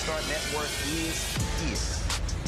Star Network is here.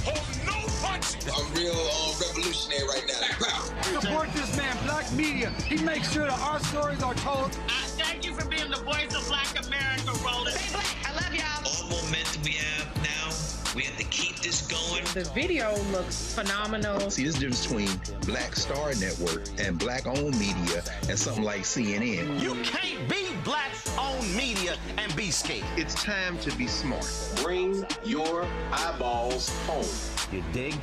Oh, no punching! I'm real revolutionary right now. Support this man, Black Media. He makes sure that our stories are told. Thank you for being the voice of Black America, Roland. Stay black. I love y'all. All momentum we have now, we have to keep this going. The video looks phenomenal. See, there's a difference between Black Star Network and Black-owned media and something like CNN. You can't be Black-owned media and be scared. It's time to be smart. Bring your eyeballs home. You dig?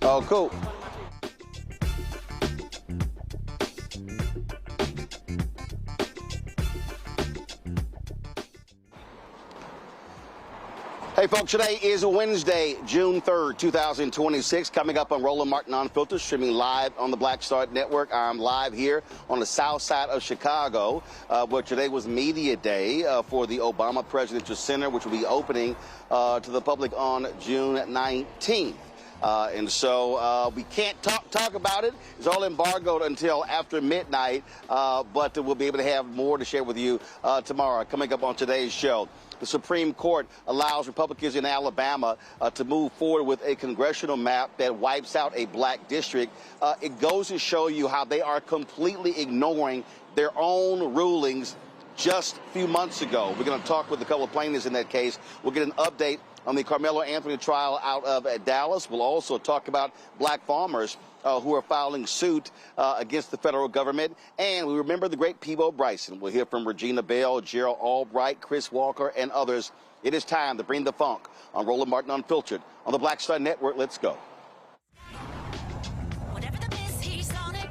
Oh, cool. Hey, folks, today is Wednesday, June 3rd, 2026. Coming up on Roland Martin Unfiltered, streaming live on the Black Star Network. I'm live here on the south side of Chicago, where today was Media Day for the Obama Presidential Center, which will be opening to the public on June 19th. And so we can't talk about it. It's all embargoed until after midnight, but we'll be able to have more to share with you tomorrow. Coming up on today's show, the Supreme Court allows Republicans in Alabama to move forward with a congressional map that wipes out a black district. It goes to show you how they are completely ignoring their own rulings just a few months ago. We're going to talk with a couple of plaintiffs in that case. We'll get an update on the Karmelo Anthony trial out of Dallas. We'll also talk about black farmers who are filing suit against the federal government. And we remember the great Peebo Bryson. We'll hear from Regina Bell, Gerald Albright, Chris Walker, and others. It is time to bring the funk on Roland Martin Unfiltered on the Black Star Network. Let's go. Whatever the biz, he's on it.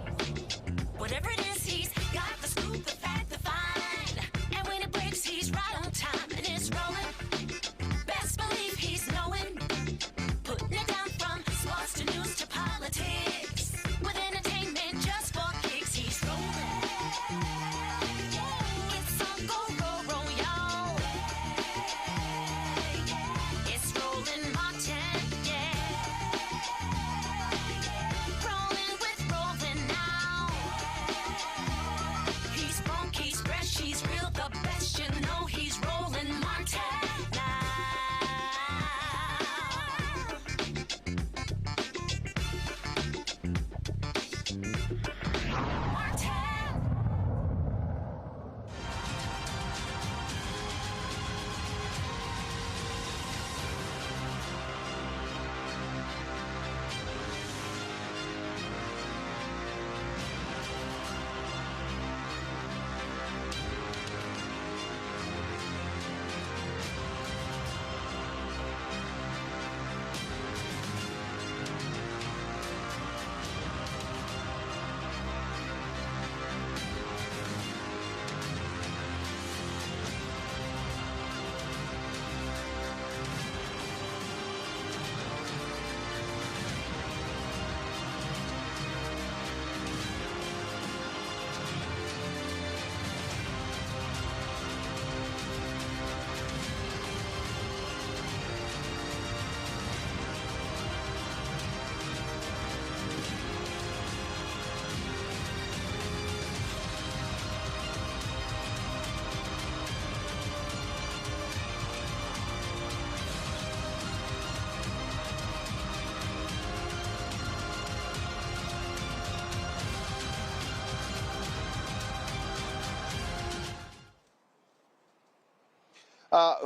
Whatever it is, he's got the scoop, the fact, the find. And when it breaks, he's right on time and it's rolling. Best believe he's knowing. Putting it down from sports to news to politics. With entertainment just for kicks, he's rolling. It's on go, roll, y'all. It's Roland Martin, yeah. Rolling with Roland now. He's funky, he's fresh, he's real, the best, you know he's Roland Martin now. Martin.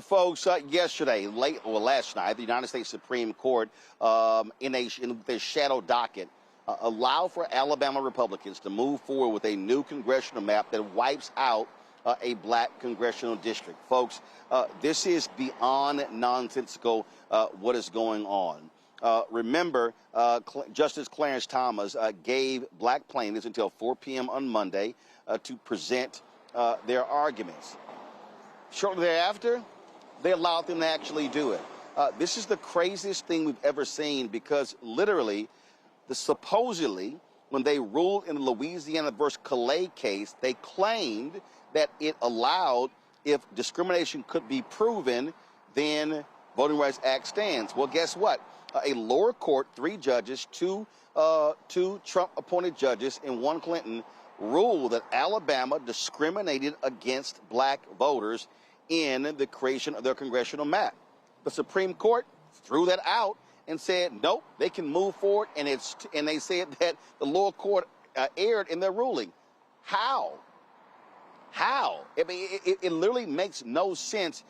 Folks, yesterday, last night, the United States Supreme Court, in their shadow docket, allowed for Alabama Republicans to move forward with a new congressional map that wipes out a black congressional district. Folks, this is beyond nonsensical what is going on. Remember, Justice Clarence Thomas gave black plaintiffs until 4 p.m. on Monday to present their arguments. Shortly thereafter, they allowed them to actually do it. This is the craziest thing we've ever seen, because literally, supposedly, when they ruled in the Louisiana versus Calais case, they claimed that it allowed, if discrimination could be proven, then Voting Rights Act stands. Well, guess what? A lower court, 3 judges, two Trump-appointed judges and 1 Clinton, ruled that Alabama discriminated against black voters in the creation of their congressional map. The Supreme Court threw that out and said, nope, they can move forward, and they said that the lower court erred in their ruling. How? How? I mean, it literally makes no sense.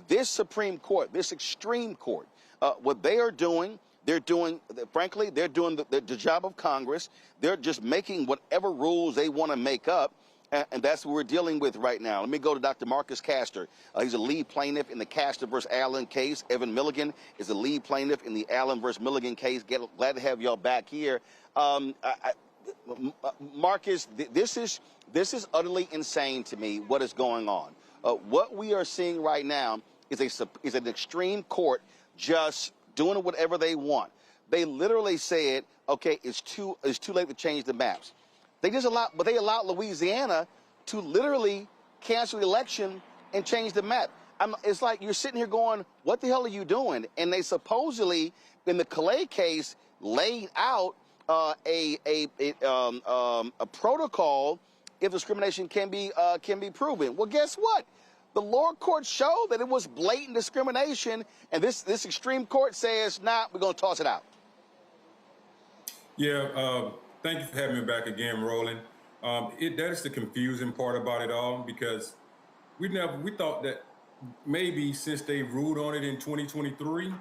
This Supreme Court, this extreme court, what they are doing, frankly, they're doing the job of Congress. They're just making whatever rules they want to make up. And that's what we're dealing with right now. Let me go to Dr. Marcus Castor. He's a lead plaintiff in the Castor versus Allen case. Evan Milligan is a lead plaintiff in the Allen versus Milligan case. Glad to have y'all back here. Marcus, this is utterly insane to me, what is going on. What we are seeing right now is an extreme court just doing whatever they want. They literally said, okay, it's too late to change the maps. They allowed Louisiana to literally cancel the election and change the map. It's like you're sitting here going, what the hell are you doing? And they supposedly, in the Calais case, laid out a protocol if discrimination can be proven. Well, guess what? The lower court showed that it was blatant discrimination, and this extreme court says, nah, we're going to toss it out. Yeah. Thank you for having me back again, Roland. That is the confusing part about it all, because we thought that maybe since they ruled on it in 2023,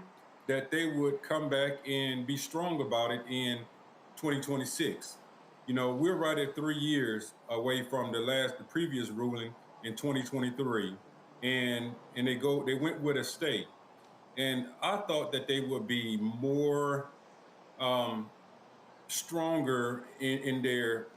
that they would come back and be strong about it in 2026. You know, we're right at 3 years away from the previous ruling in 2023, and they went with a stay. And I thought that they would be more stronger in their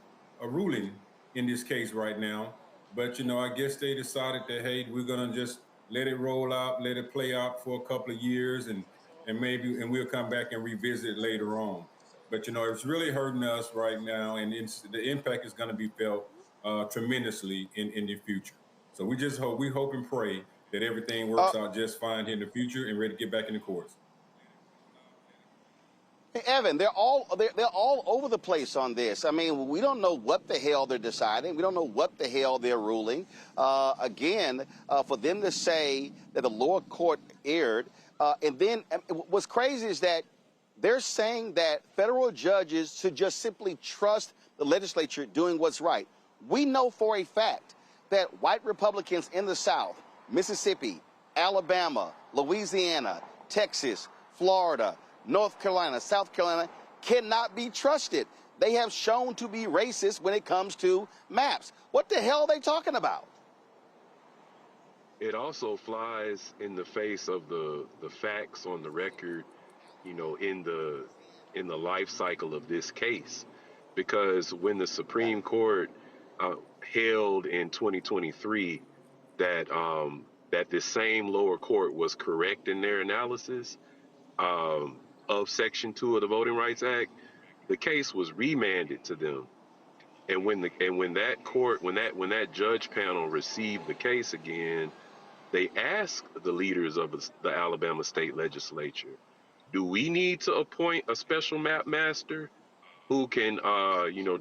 ruling in this case right now. But, you know, I guess they decided that, hey, we're going to just let it roll out, let it play out for a couple of years, and we'll come back and revisit it later on. But, you know, it's really hurting us right now, and the impact is going to be felt tremendously in the future. So we hope and pray that everything works out just fine here in the future and ready to get back in the courts. Hey, Evan, they're all over the place on this. I mean, we don't know what the hell they're deciding. We don't know what the hell they're ruling. Again, for them to say that the lower court erred, and then what's crazy is that they're saying that federal judges should just simply trust the legislature doing what's right. We know for a fact that white Republicans in the South, Mississippi, Alabama, Louisiana, Texas, Florida, North Carolina, South Carolina, cannot be trusted. They have shown to be racist when it comes to maps. What the hell are they talking about? It also flies in the face of the facts on the record, you know, in the life cycle of this case. Because when the Supreme Court held in 2023 that this same lower court was correct in their analysis of Section 2 of the Voting Rights Act, the case was remanded to them. And when that judge panel received the case again, they asked the leaders of the Alabama state legislature, do we need to appoint a special map master who can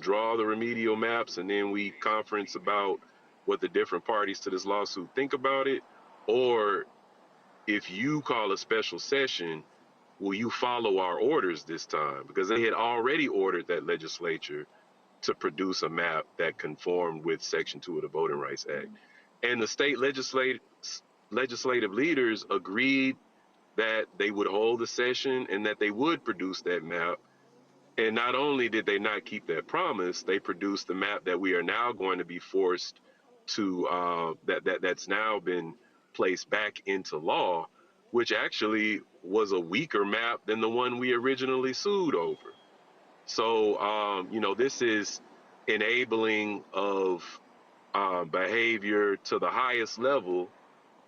draw the remedial maps, and then we conference about what the different parties to this lawsuit think about it? Or if you call a special session, will you follow our orders this time? Because they had already ordered that legislature to produce a map that conformed with Section 2 of the Voting Rights Act. And the state legislative leaders agreed that they would hold the session and that they would produce that map. And not only did they not keep that promise, they produced the map that we are now going to be forced to that's now been placed back into law, which actually was a weaker map than the one we originally sued over. So, this is enabling of behavior to the highest level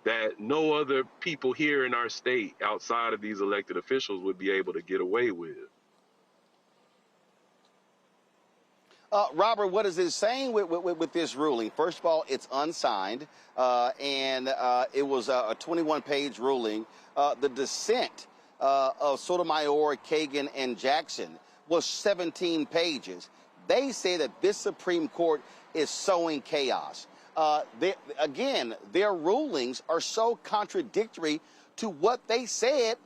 that no other people here in our state outside of these elected officials would be able to get away with. Robert, what is it saying with this ruling? First of all, it's unsigned, and it was a 21-page ruling. The dissent of Sotomayor, Kagan, and Jackson was 17 pages. They say that this Supreme Court is sowing chaos. Their rulings are so contradictory to what they said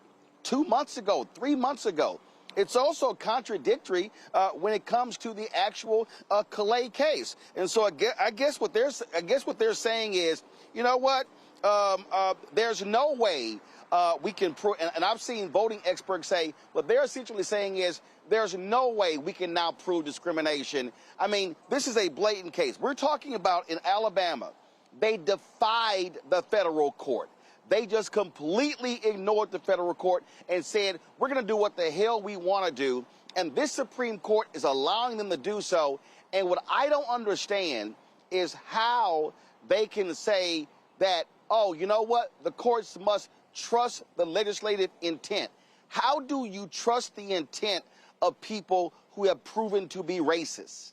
2 months ago, 3 months ago. It's also contradictory when it comes to the actual Calais case. And so I guess what they're saying is, you know what? There's no way we can prove, and I've seen voting experts say, what they're essentially saying is there's no way we can now prove discrimination. I mean, this is a blatant case. We're talking about in Alabama, they defied the federal court. They just completely ignored the federal court and said, we're going to do what the hell we want to do. And this Supreme Court is allowing them to do so. And what I don't understand is how they can say that, oh, you know what? The courts must trust the legislative intent. How do you trust the intent of people who have proven to be racist?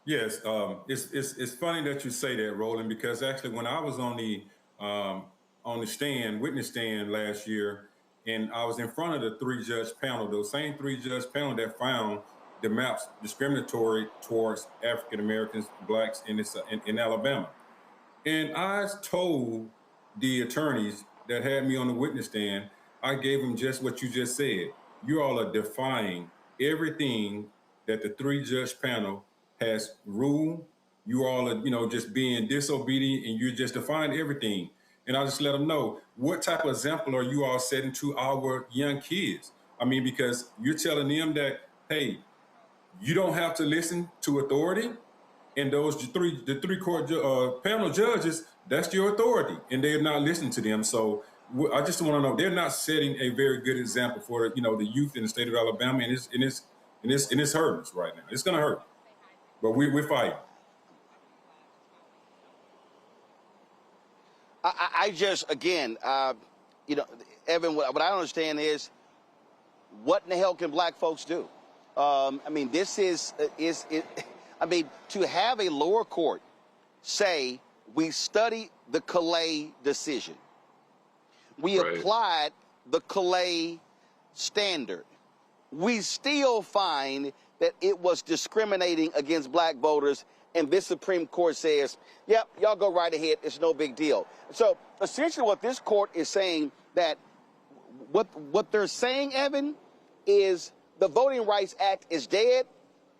Yes, it's funny that you say that, Roland, because actually when I was on the witness stand last year, and I was in front of the three-judge panel, those same three-judge panel that found the maps discriminatory towards African Americans, blacks in Alabama, and I told the attorneys that had me on the witness stand, I gave them just what you just said. You all are defying everything that the three-judge panel has ruled. You all are, just being disobedient, and you're just defying everything. And I just let them know, what type of example are you all setting to our young kids? I mean, because you're telling them that, hey, you don't have to listen to authority, and the three court panel judges, that's your authority, and they're not listening to them. So I just want to know, they're not setting a very good example for the youth in the state of Alabama, and it's hurting us right now. It's going to hurt. But we're fighting. I just, again, Evan, what I don't understand is, what in the hell can black folks do? I mean, this to have a lower court say, we studied the Calais decision. We applied the Calais standard. We still find that it was discriminating against black voters, and this Supreme Court says, yep, y'all go right ahead, it's no big deal. So essentially what this court is saying, that what they're saying, Evan, is the Voting Rights Act is dead.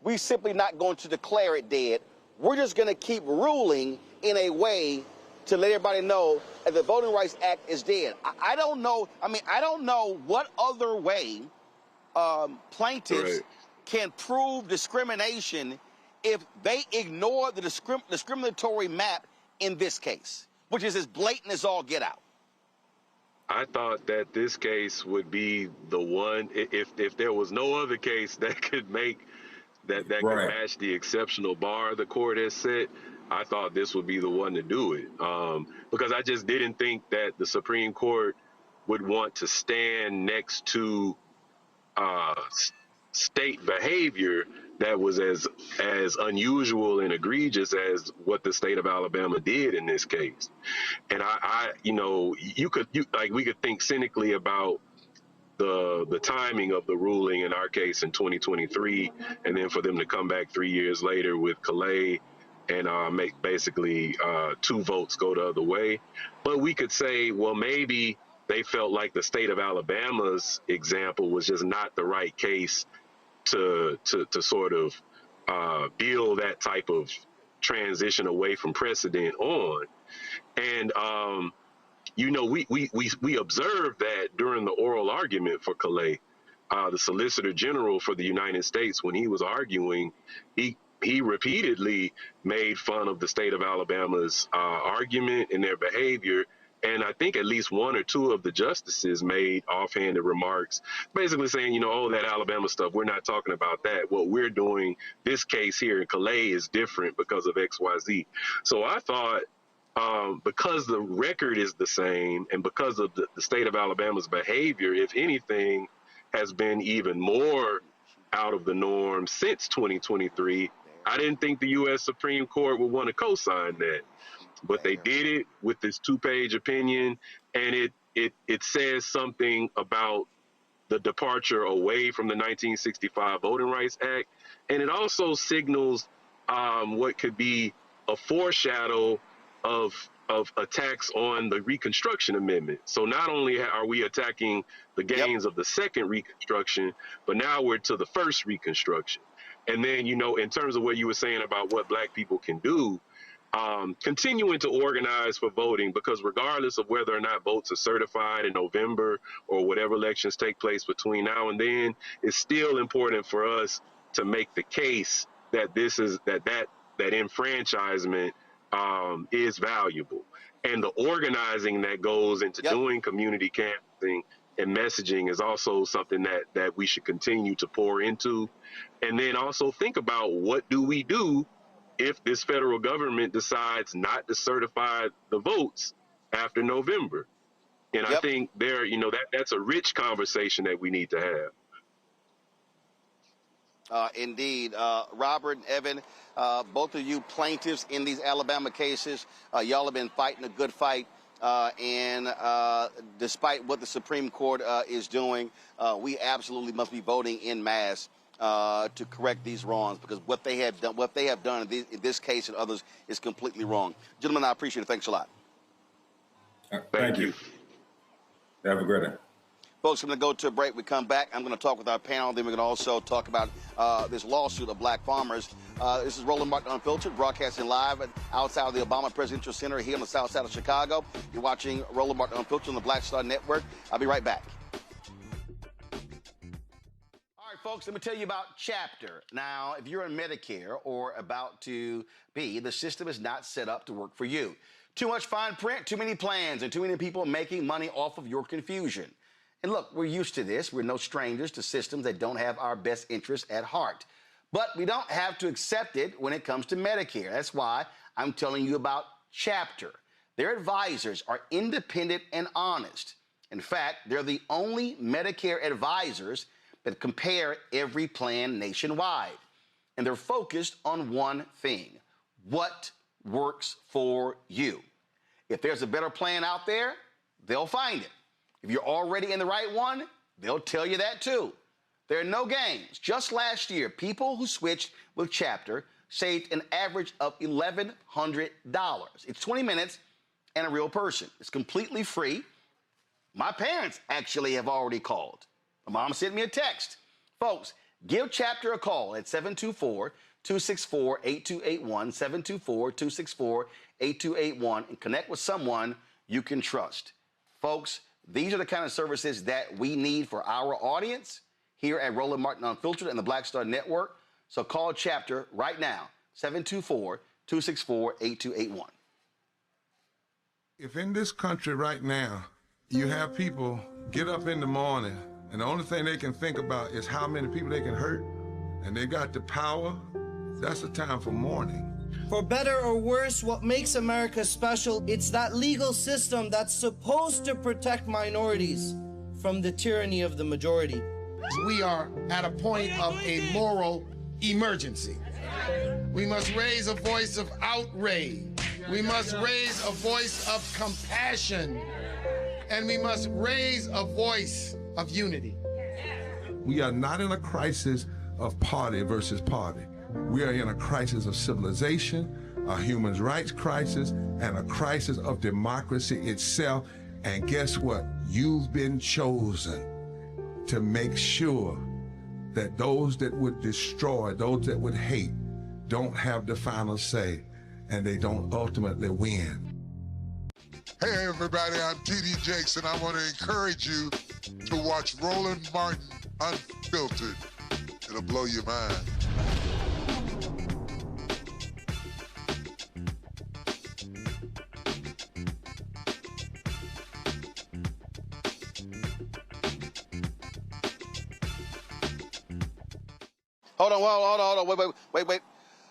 We're simply not going to declare it dead. We're just going to keep ruling in a way to let everybody know that the Voting Rights Act is dead. I don't know. I mean, I don't know what other way plaintiffs can prove discrimination if they ignore the discriminatory map in this case, which is as blatant as all get out. I thought that this case would be the one, if there was no other case that could make that could match the exceptional bar the court has set, I thought this would be the one to do it. Because I just didn't think that the Supreme Court would want to stand next to state behavior that was as unusual and egregious as what the state of Alabama did in this case. And we could think cynically about the timing of the ruling in our case in 2023, and then for them to come back 3 years later with Calais and make basically 2 votes go the other way. But we could say, well, maybe they felt like the state of Alabama's example was just not the right case to sort of build that type of transition away from precedent on. And, we observed that during the oral argument for Calais, the Solicitor General for the United States, when he was arguing, he he repeatedly made fun of the state of Alabama's argument and their behavior. And I think at least one or two of the justices made offhanded remarks, basically saying, you know, oh, that Alabama stuff, we're not talking about that. What we're doing, this case here in Calais is different because of X, Y, Z. So I thought because the record is the same and because of the state of Alabama's behavior, if anything, has been even more out of the norm since 2023, I didn't think the U.S. Supreme Court would want to co-sign that. But they did it with this 2-page opinion, and it says something about the departure away from the 1965 Voting Rights Act, and it also signals what could be a foreshadow of attacks on the Reconstruction Amendment. So not only are we attacking the gains of the second Reconstruction, but now we're to the first Reconstruction. And then, you know, in terms of what you were saying about what Black people can do, continuing to organize for voting, because regardless of whether or not votes are certified in November or whatever elections take place between now and then, it's still important for us to make the case that this is that enfranchisement is valuable. And the organizing that goes into doing community canvassing and messaging is also something that we should continue to pour into. And then also think about, what do we do if this federal government decides not to certify the votes after November? And I think that's a rich conversation that we need to have. Indeed. Robert and Evan, both of you plaintiffs in these Alabama cases, y'all have been fighting a good fight. And despite what the Supreme Court is doing, we absolutely must be voting en masse to correct these wrongs, because what they have done in this case and others is completely wrong. Gentlemen, I appreciate it. Thanks a lot. Thank you. Have a great day. Folks, I'm going to go to a break. We come back. I'm going to talk with our panel. Then we're going to also talk about this lawsuit of Black farmers. This is Roland Martin Unfiltered, broadcasting live outside of the Obama Presidential Center here on the south side of Chicago. You're watching Roland Martin Unfiltered on the Black Star Network. I'll be right back. Folks, let me tell you about Chapter. Now, if you're in Medicare or about to be, the system is not set up to work for you. Too much fine print, too many plans, and too many people making money off of your confusion. And look, we're used to this. We're no strangers to systems that don't have our best interests at heart. But we don't have to accept it when it comes to Medicare. That's why I'm telling you about Chapter. Their advisors are independent and honest. In fact, they're the only Medicare advisors that compare every plan nationwide. And they're focused on one thing: what works for you. If there's a better plan out there, they'll find it. If you're already in the right one, they'll tell you that too. There are no games. Just last year, people who switched with Chapter saved an average of $1,100. It's 20 minutes and a real person. It's completely free. My parents actually have already called. My mom sent me a text. Folks, give Chapter a call at 724-264-8281, 724-264-8281, and connect with someone you can trust. Folks, these are the kind of services that we need for our audience here at Roland Martin Unfiltered and the Black Star Network. So call Chapter right now, 724-264-8281. If in this country right now, you have people get up in the morning and the only thing they can think about is how many people they can hurt, and they got the power, that's the time for mourning. For better or worse, what makes America special, it's that legal system that's supposed to protect minorities from the tyranny of the majority. We are at a point of a moral emergency. We must raise a voice of outrage. We must raise a voice of compassion. And we must raise a voice of unity. We are not in a crisis of party versus party. We are in a crisis of civilization, a human rights crisis, and a crisis of democracy itself. And guess what? You've been chosen to make sure that those that would destroy, those that would hate, don't have the final say, and they don't ultimately win. Hey everybody, I'm T.D. Jakes, and I want to encourage you to watch Roland Martin Unfiltered. It'll blow your mind. Hold on. Wait.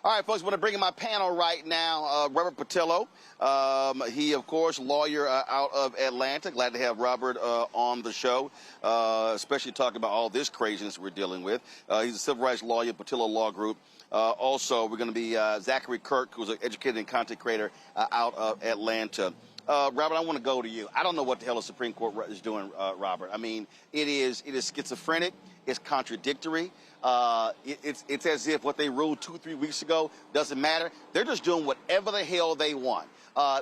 All right, folks, I want to bring in my panel right now. Robert Patillo. He, of course, lawyer out of Atlanta. Glad to have Robert on the show, especially talking about all this craziness we're dealing with. He's a civil rights lawyer, Patillo Law Group. Also, we're going to be Zachary Kirk, who's an educated and content creator out of Atlanta. Robert, I want to go to you. I don't know what the hell the Supreme Court is doing, Robert. I mean, it is schizophrenic. It's contradictory. It's as if what they ruled 2-3 weeks ago doesn't matter. They're just doing whatever the hell they want.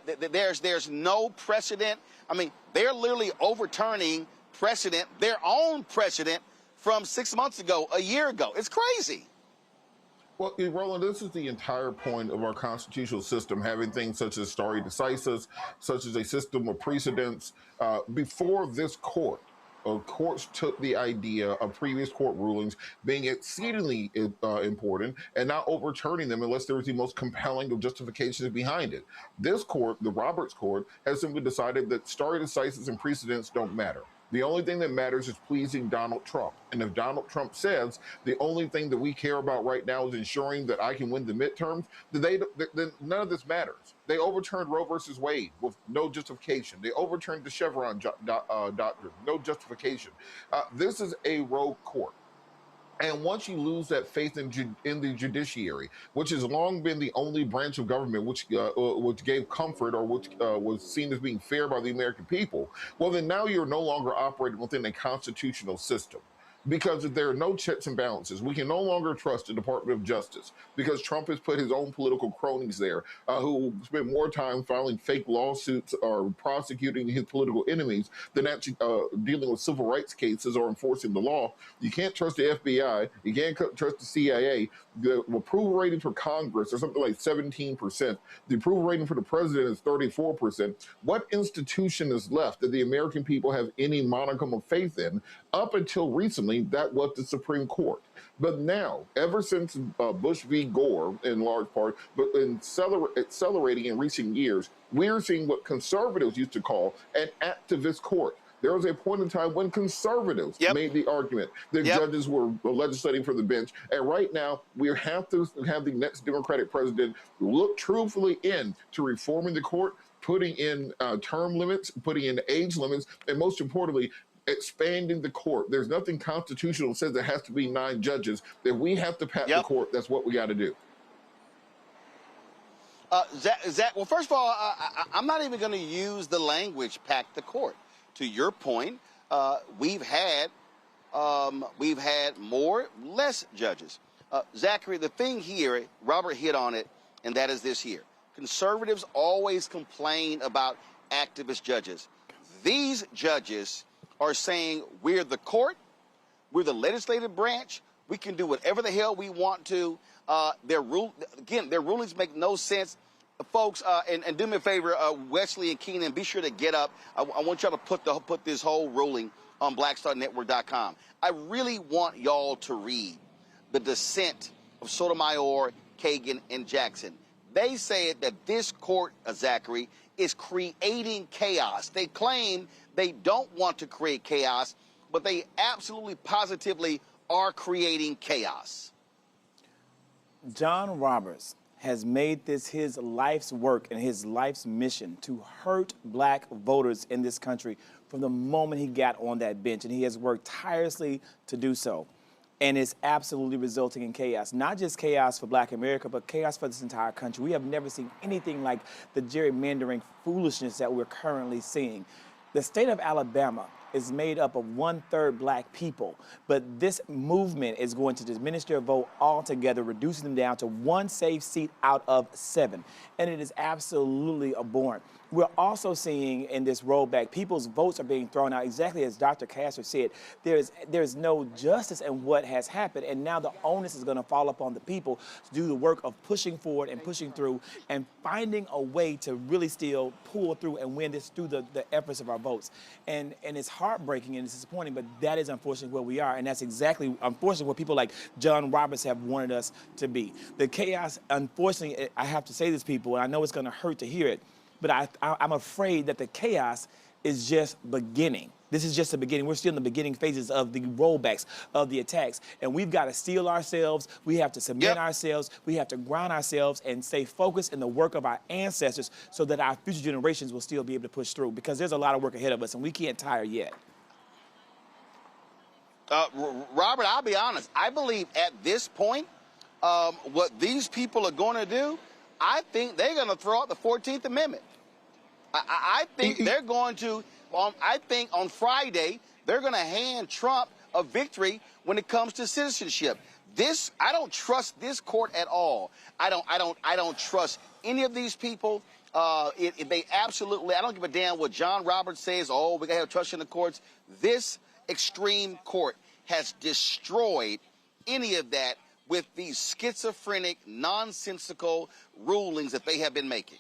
There's no precedent. I mean, they're literally overturning precedent, their own precedent from 6 months ago, a year ago. It's crazy. Well, Roland, this is the entire point of our constitutional system, having things such as stare decisis, such as a system of precedents. Before this court, courts took the idea of previous court rulings being exceedingly important and not overturning them unless there was the most compelling of justifications behind it. This court, the Roberts Court, has simply decided that stare decisis and precedents don't matter. The only thing that matters is pleasing Donald Trump. And if Donald Trump says the only thing that we care about right now is ensuring that I can win the midterms, then none of this matters. They overturned Roe versus Wade with no justification. They overturned the Chevron doctrine, no justification. This is a rogue court. And once you lose that faith in the judiciary, which has long been the only branch of government which gave comfort or which was seen as being fair by the American people, well, then now you're no longer operating within a constitutional system. Because if there are no checks and balances, we can no longer trust the Department of Justice because Trump has put his own political cronies there who spend more time filing fake lawsuits or prosecuting his political enemies than actually dealing with civil rights cases or enforcing the law. You can't trust the FBI. You can't trust the CIA. The approval rating for Congress is something like 17%. The approval rating for the president is 34%. What institution is left that the American people have any modicum of faith in? Up until recently, that was the Supreme Court. But now, ever since Bush v. Gore, in large part, but accelerating in recent years, we're seeing what conservatives used to call an activist court. There was a point in time when conservatives made the argument that judges were legislating for the bench. And right now, we have to have the next Democratic president look truthfully into reforming the court, putting in term limits, putting in age limits, and most importantly, expanding the court. There's nothing constitutional that says there has to be 9 judges. If we have to pack the court, that's what we got to do. Zach, well, first of all, I'm not even going to use the language "pack the court." To your point, we've had more, less judges. Zachary, the thing here, Robert hit on it, and that is this here. Conservatives always complain about activist judges. These judges are saying we're the court, we're the legislative branch, we can do whatever the hell we want to. Their rulings make no sense. Folks, and do me a favor, Wesley and Keenan, be sure to get up. I want y'all to put this whole ruling on blackstarnetwork.com. I really want y'all to read the dissent of Sotomayor, Kagan, and Jackson. They said that this court, Zachary, is creating chaos. They claim they don't want to create chaos, but they absolutely positively are creating chaos. John Roberts has made this his life's work and his life's mission to hurt black voters in this country from the moment he got on that bench, and he has worked tirelessly to do so. And it's absolutely resulting in chaos. Not just chaos for black America, but chaos for this entire country. We have never seen anything like the gerrymandering foolishness that we're currently seeing. The state of Alabama is made up of 1/3 black people, but this movement is going to diminish their vote altogether, reducing them down to 1 safe seat out of 7. And it is absolutely abhorrent. We're also seeing in this rollback, people's votes are being thrown out, exactly as Dr. Castor said. There's no justice in what has happened, and now the onus is going to fall upon the people to do the work of pushing forward and pushing through and finding a way to really still pull through and win this through the efforts of our votes. And it's heartbreaking and it's disappointing, but that is unfortunately where we are, and that's exactly, unfortunately, what people like John Roberts have wanted us to be. The chaos, unfortunately, I have to say this, people, and I know it's going to hurt to hear it, but I'm afraid that the chaos is just beginning. This is just the beginning. We're still in the beginning phases of the rollbacks, of the attacks. And we've got to steel ourselves. We have to submit ourselves. We have to ground ourselves and stay focused in the work of our ancestors so that our future generations will still be able to push through, because there's a lot of work ahead of us and we can't tire yet. Robert, I'll be honest. I believe at this point, what these people are going to do, I think they're going to throw out the 14th Amendment. I think they're going to, I think on Friday, they're going to hand Trump a victory when it comes to citizenship. I don't trust this court at all. I don't trust any of these people. They absolutely, I don't give a damn what John Roberts says. Oh, we got to have trust in the courts. This extreme court has destroyed any of that with these schizophrenic, nonsensical rulings that they have been making.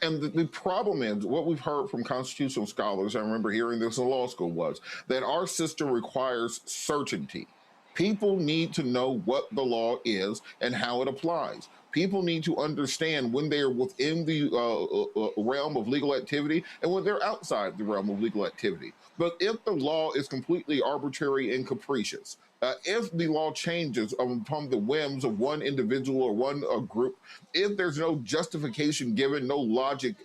And the problem is, what we've heard from constitutional scholars, I remember hearing this in law school, was that our system requires certainty. People need to know what the law is and how it applies. People need to understand when they are within the realm of legal activity and when they're outside the realm of legal activity. But if the law is completely arbitrary and capricious, if the law changes upon the whims of one individual or one group, if there's no justification given, no logic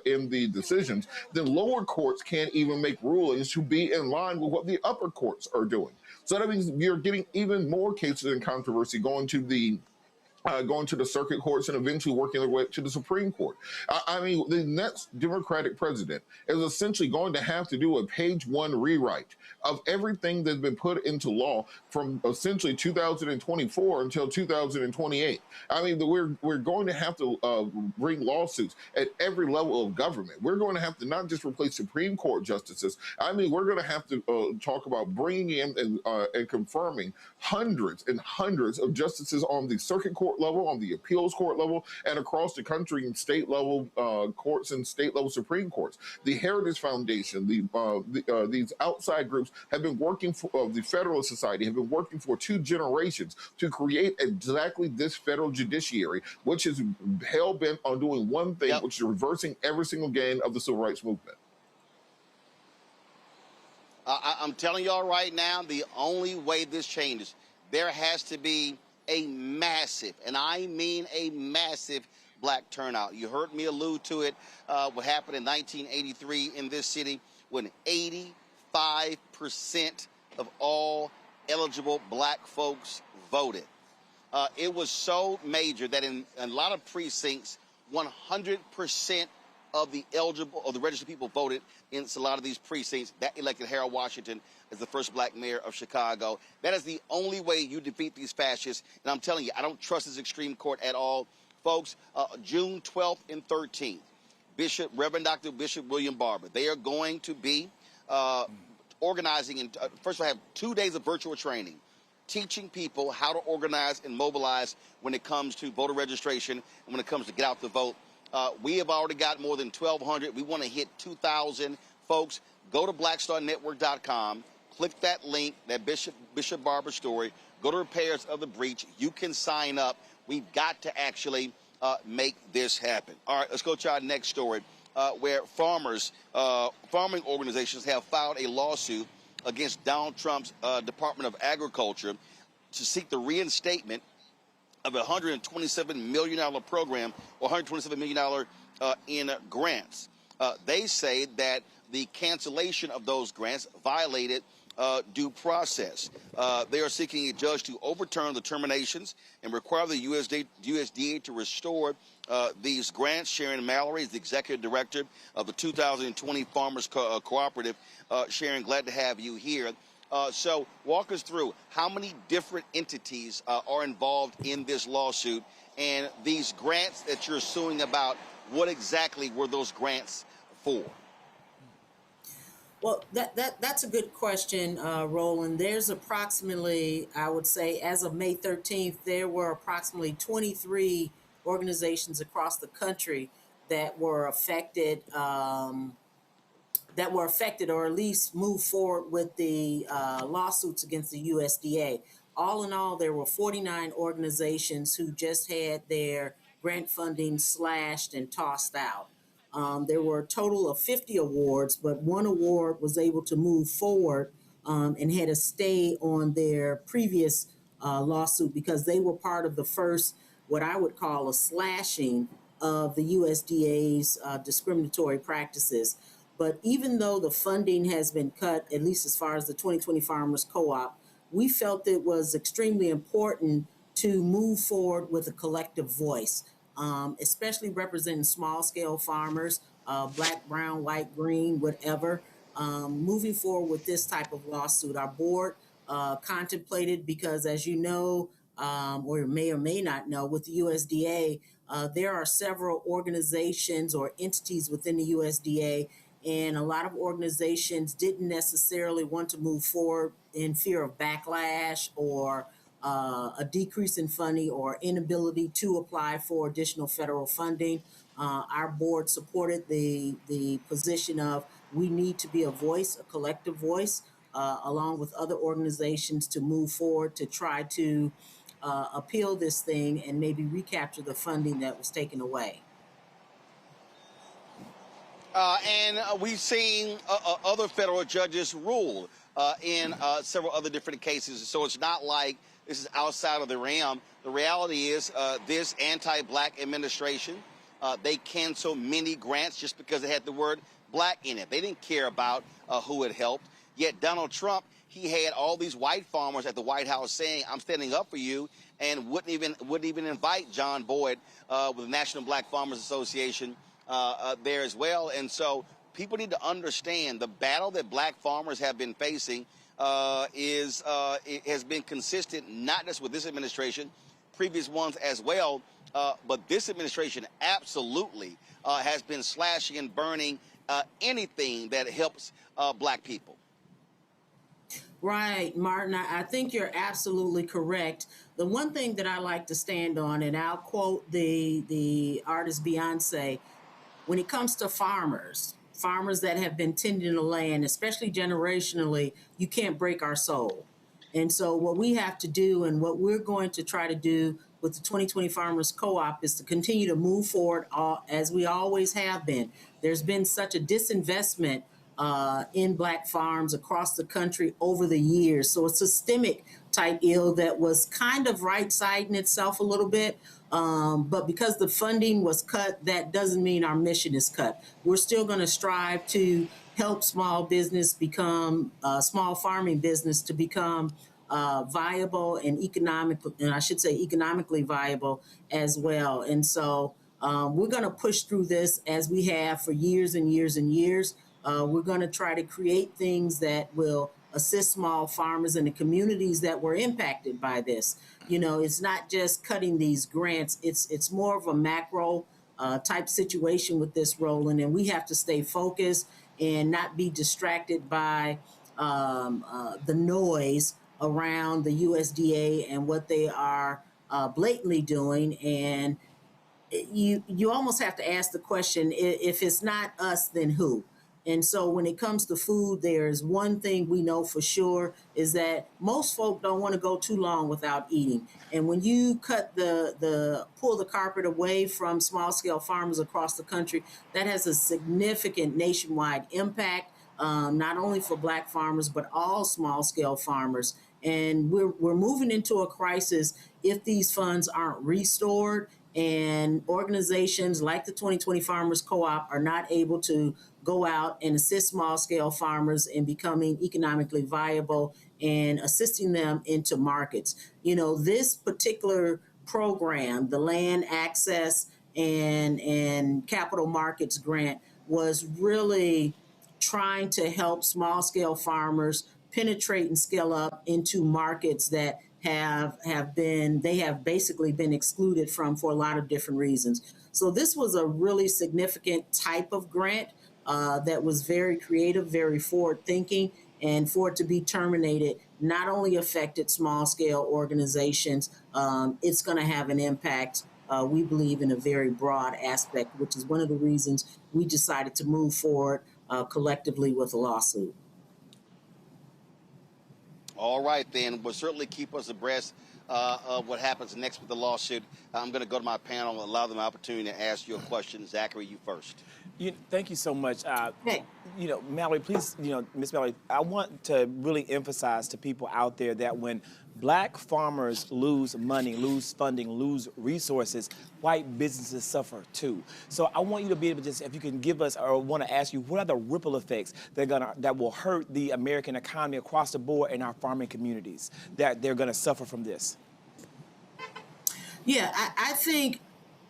in the decisions, then lower courts can't even make rulings to be in line with what the upper courts are doing. So that means you're getting even more cases in controversy going to the circuit courts and eventually working their way up to the Supreme Court. I mean, the next Democratic president is essentially going to have to do a page one rewrite of everything that's been put into law from essentially 2024 until 2028. I mean, we're going to have to bring lawsuits at every level of government. We're going to have to not just replace Supreme Court justices. I mean, we're going to have to talk about bringing in and confirming hundreds and hundreds of justices on the circuit court level, on the appeals court level, and across the country in state level courts and state level Supreme Courts. The Heritage Foundation, these outside groups have been working for the Federalist Society, have been working for 2 generations to create exactly this federal judiciary, which is hell-bent on doing one thing, which is reversing every single gain of the civil rights movement. I'm telling y'all right now, the only way this changes, there has to be a massive, and I mean a massive, black turnout. You heard me allude to it, what happened in 1983 in this city when 85% of all eligible black folks voted. It was so major that in a lot of precincts, 100% of the registered people voted in a lot of these precincts. That elected Harold Washington as the first black mayor of Chicago. That is the only way you defeat these fascists. And I'm telling you, I don't trust this extreme court at all. Folks, June 12th and 13th, Reverend Dr. Bishop William Barber, they are going to be organizing, and first of all, have 2 days of virtual training, teaching people how to organize and mobilize when it comes to voter registration and when it comes to get out the vote. We have already got more than 1,200. We want to hit 2,000. Folks, go to blackstarnetwork.com, click that link, that Bishop Barber story, go to Repairs of the Breach. You can sign up. We've got to actually make this happen. All right, let's go to our next story, where farming organizations have filed a lawsuit against Donald Trump's Department of Agriculture to seek the reinstatement of a $127 million program, or $127 million in grants. They say that the cancellation of those grants violated due process. They are seeking a judge to overturn the terminations and require the USDA to restore these grants. Sharon Mallory is the executive director of the 2020 Farmers Cooperative. Sharon, glad to have you here. So walk us through how many different entities are involved in this lawsuit, and these grants that you're suing about, what exactly were those grants for? Well, that's a good question, Roland. There's approximately, I would say, as of May 13th, there were approximately 23 organizations across the country that were affected, or at least moved forward with the lawsuits against the USDA. All in all, there were 49 organizations who just had their grant funding slashed and tossed out. There were a total of 50 awards, but one award was able to move forward and had a stay on their previous lawsuit because they were part of the first, what I would call a slashing of the USDA's discriminatory practices. But even though the funding has been cut, at least as far as the 2020 Farmers Co-op, we felt it was extremely important to move forward with a collective voice, especially representing small-scale farmers, black, brown, white, green, whatever. Moving forward with this type of lawsuit, our board contemplated, because as you know, or may not know, with the USDA, there are several organizations or entities within the USDA, and a lot of organizations didn't necessarily want to move forward in fear of backlash or a decrease in funding or inability to apply for additional federal funding. Our board supported the position of we need to be a voice, a collective voice, along with other organizations to move forward to try to appeal this thing and maybe recapture the funding that was taken away. And we've seen other federal judges rule in several other different cases. So it's not like this is outside of the realm. The reality is this anti-black administration, they canceled many grants just because they had the word black in it. They didn't care about who it helped. Yet Donald Trump, he had all these white farmers at the White House saying, I'm standing up for you, and wouldn't even invite John Boyd with the National Black Farmers Association there as well. And so people need to understand the battle that black farmers have been facing it has been consistent, not just with this administration, previous ones as well, but this administration absolutely has been slashing and burning anything that helps black people. Right, Martin, I think you're absolutely correct. The one thing that I like to stand on, and I'll quote the artist Beyonce, when it comes to farmers that have been tending the land, especially generationally, you can't break our soul. And so what we have to do, and what we're going to try to do with the 2020 Farmers Co-op, is to continue to move forward as we always have been. There's been such a disinvestment in black farms across the country over the years. So a systemic type ill that was kind of right-siding itself a little bit. But because the funding was cut, that doesn't mean our mission is cut. We're still going to strive to help small business become, small farming business to become viable and economically viable as well. And so we're going to push through this as we have for years and years and years. We're going to try to create things that will assist small farmers in the communities that were impacted by this. You know, it's not just cutting these grants. It's more of a macro type situation with this, Roland, and we have to stay focused and not be distracted by the noise around the USDA and what they are blatantly doing. And you almost have to ask the question, if it's not us, then who? And so when it comes to food, there's one thing we know for sure is that most folk don't want to go too long without eating. And when you pull the carpet away from small scale farmers across the country, that has a significant nationwide impact, not only for black farmers, but all small scale farmers. And we're moving into a crisis if these funds aren't restored and organizations like the 2020 Farmers Co-op are not able to go out and assist small-scale farmers in becoming economically viable and assisting them into markets. You know, this particular program, the Land Access and Capital Markets Grant, was really trying to help small-scale farmers penetrate and scale up into markets that they have basically been excluded from for a lot of different reasons. So this was a really significant type of grant that was very creative, very forward thinking, and for it to be terminated not only affected small scale organizations, it's going to have an impact, we believe, in a very broad aspect, which is one of the reasons we decided to move forward collectively with a lawsuit. All right, then. We'll certainly keep us abreast of what happens next with the lawsuit, I'm going to go to my panel and allow them an opportunity to ask you a question. Zachary, you first. Thank you so much. Mallory, please, Miss Mallory, I want to really emphasize to people out there that when black farmers lose money, lose funding, lose resources, white businesses suffer too. So I want you to be able to just, if you can give us, or want to ask you, what are the ripple effects that will hurt the American economy across the board in our farming communities that they're going to suffer from this? Yeah, I think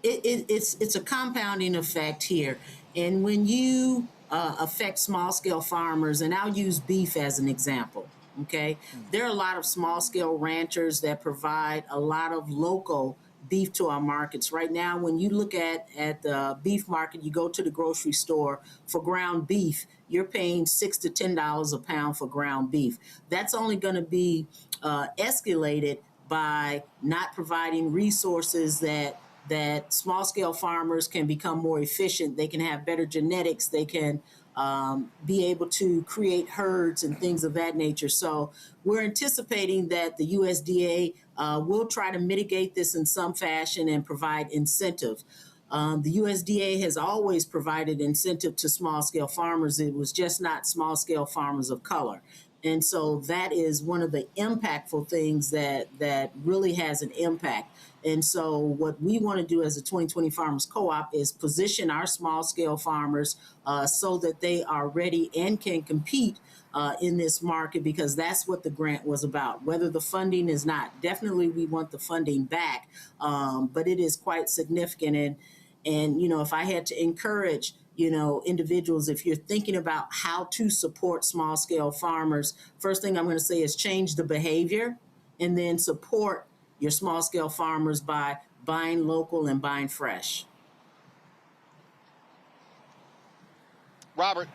it's a compounding effect here. And when you affect small-scale farmers, and I'll use beef as an example, okay? There are a lot of small-scale ranchers that provide a lot of local beef to our markets. Right now, when you look at the beef market, you go to the grocery store for ground beef, you're paying $6 to $10 a pound for ground beef. That's only going to be escalated by not providing resources that small-scale farmers can become more efficient. They can have better genetics. They can be able to create herds and things of that nature. So we're anticipating that the USDA will try to mitigate this in some fashion and provide incentive. The USDA has always provided incentive to small-scale farmers. It was just not small-scale farmers of color. And so that is one of the impactful things that really has an impact. And so what we want to do as a 2020 Farmers Co-op is position our small-scale farmers so that they are ready and can compete in this market, because that's what the grant was about. Whether the funding is not, definitely we want the funding back, but it is quite significant. And if I had to encourage individuals, if you're thinking about how to support small-scale farmers, first thing I'm going to say is change the behavior, and then support your small-scale farmers by buying local and buying fresh. Robert.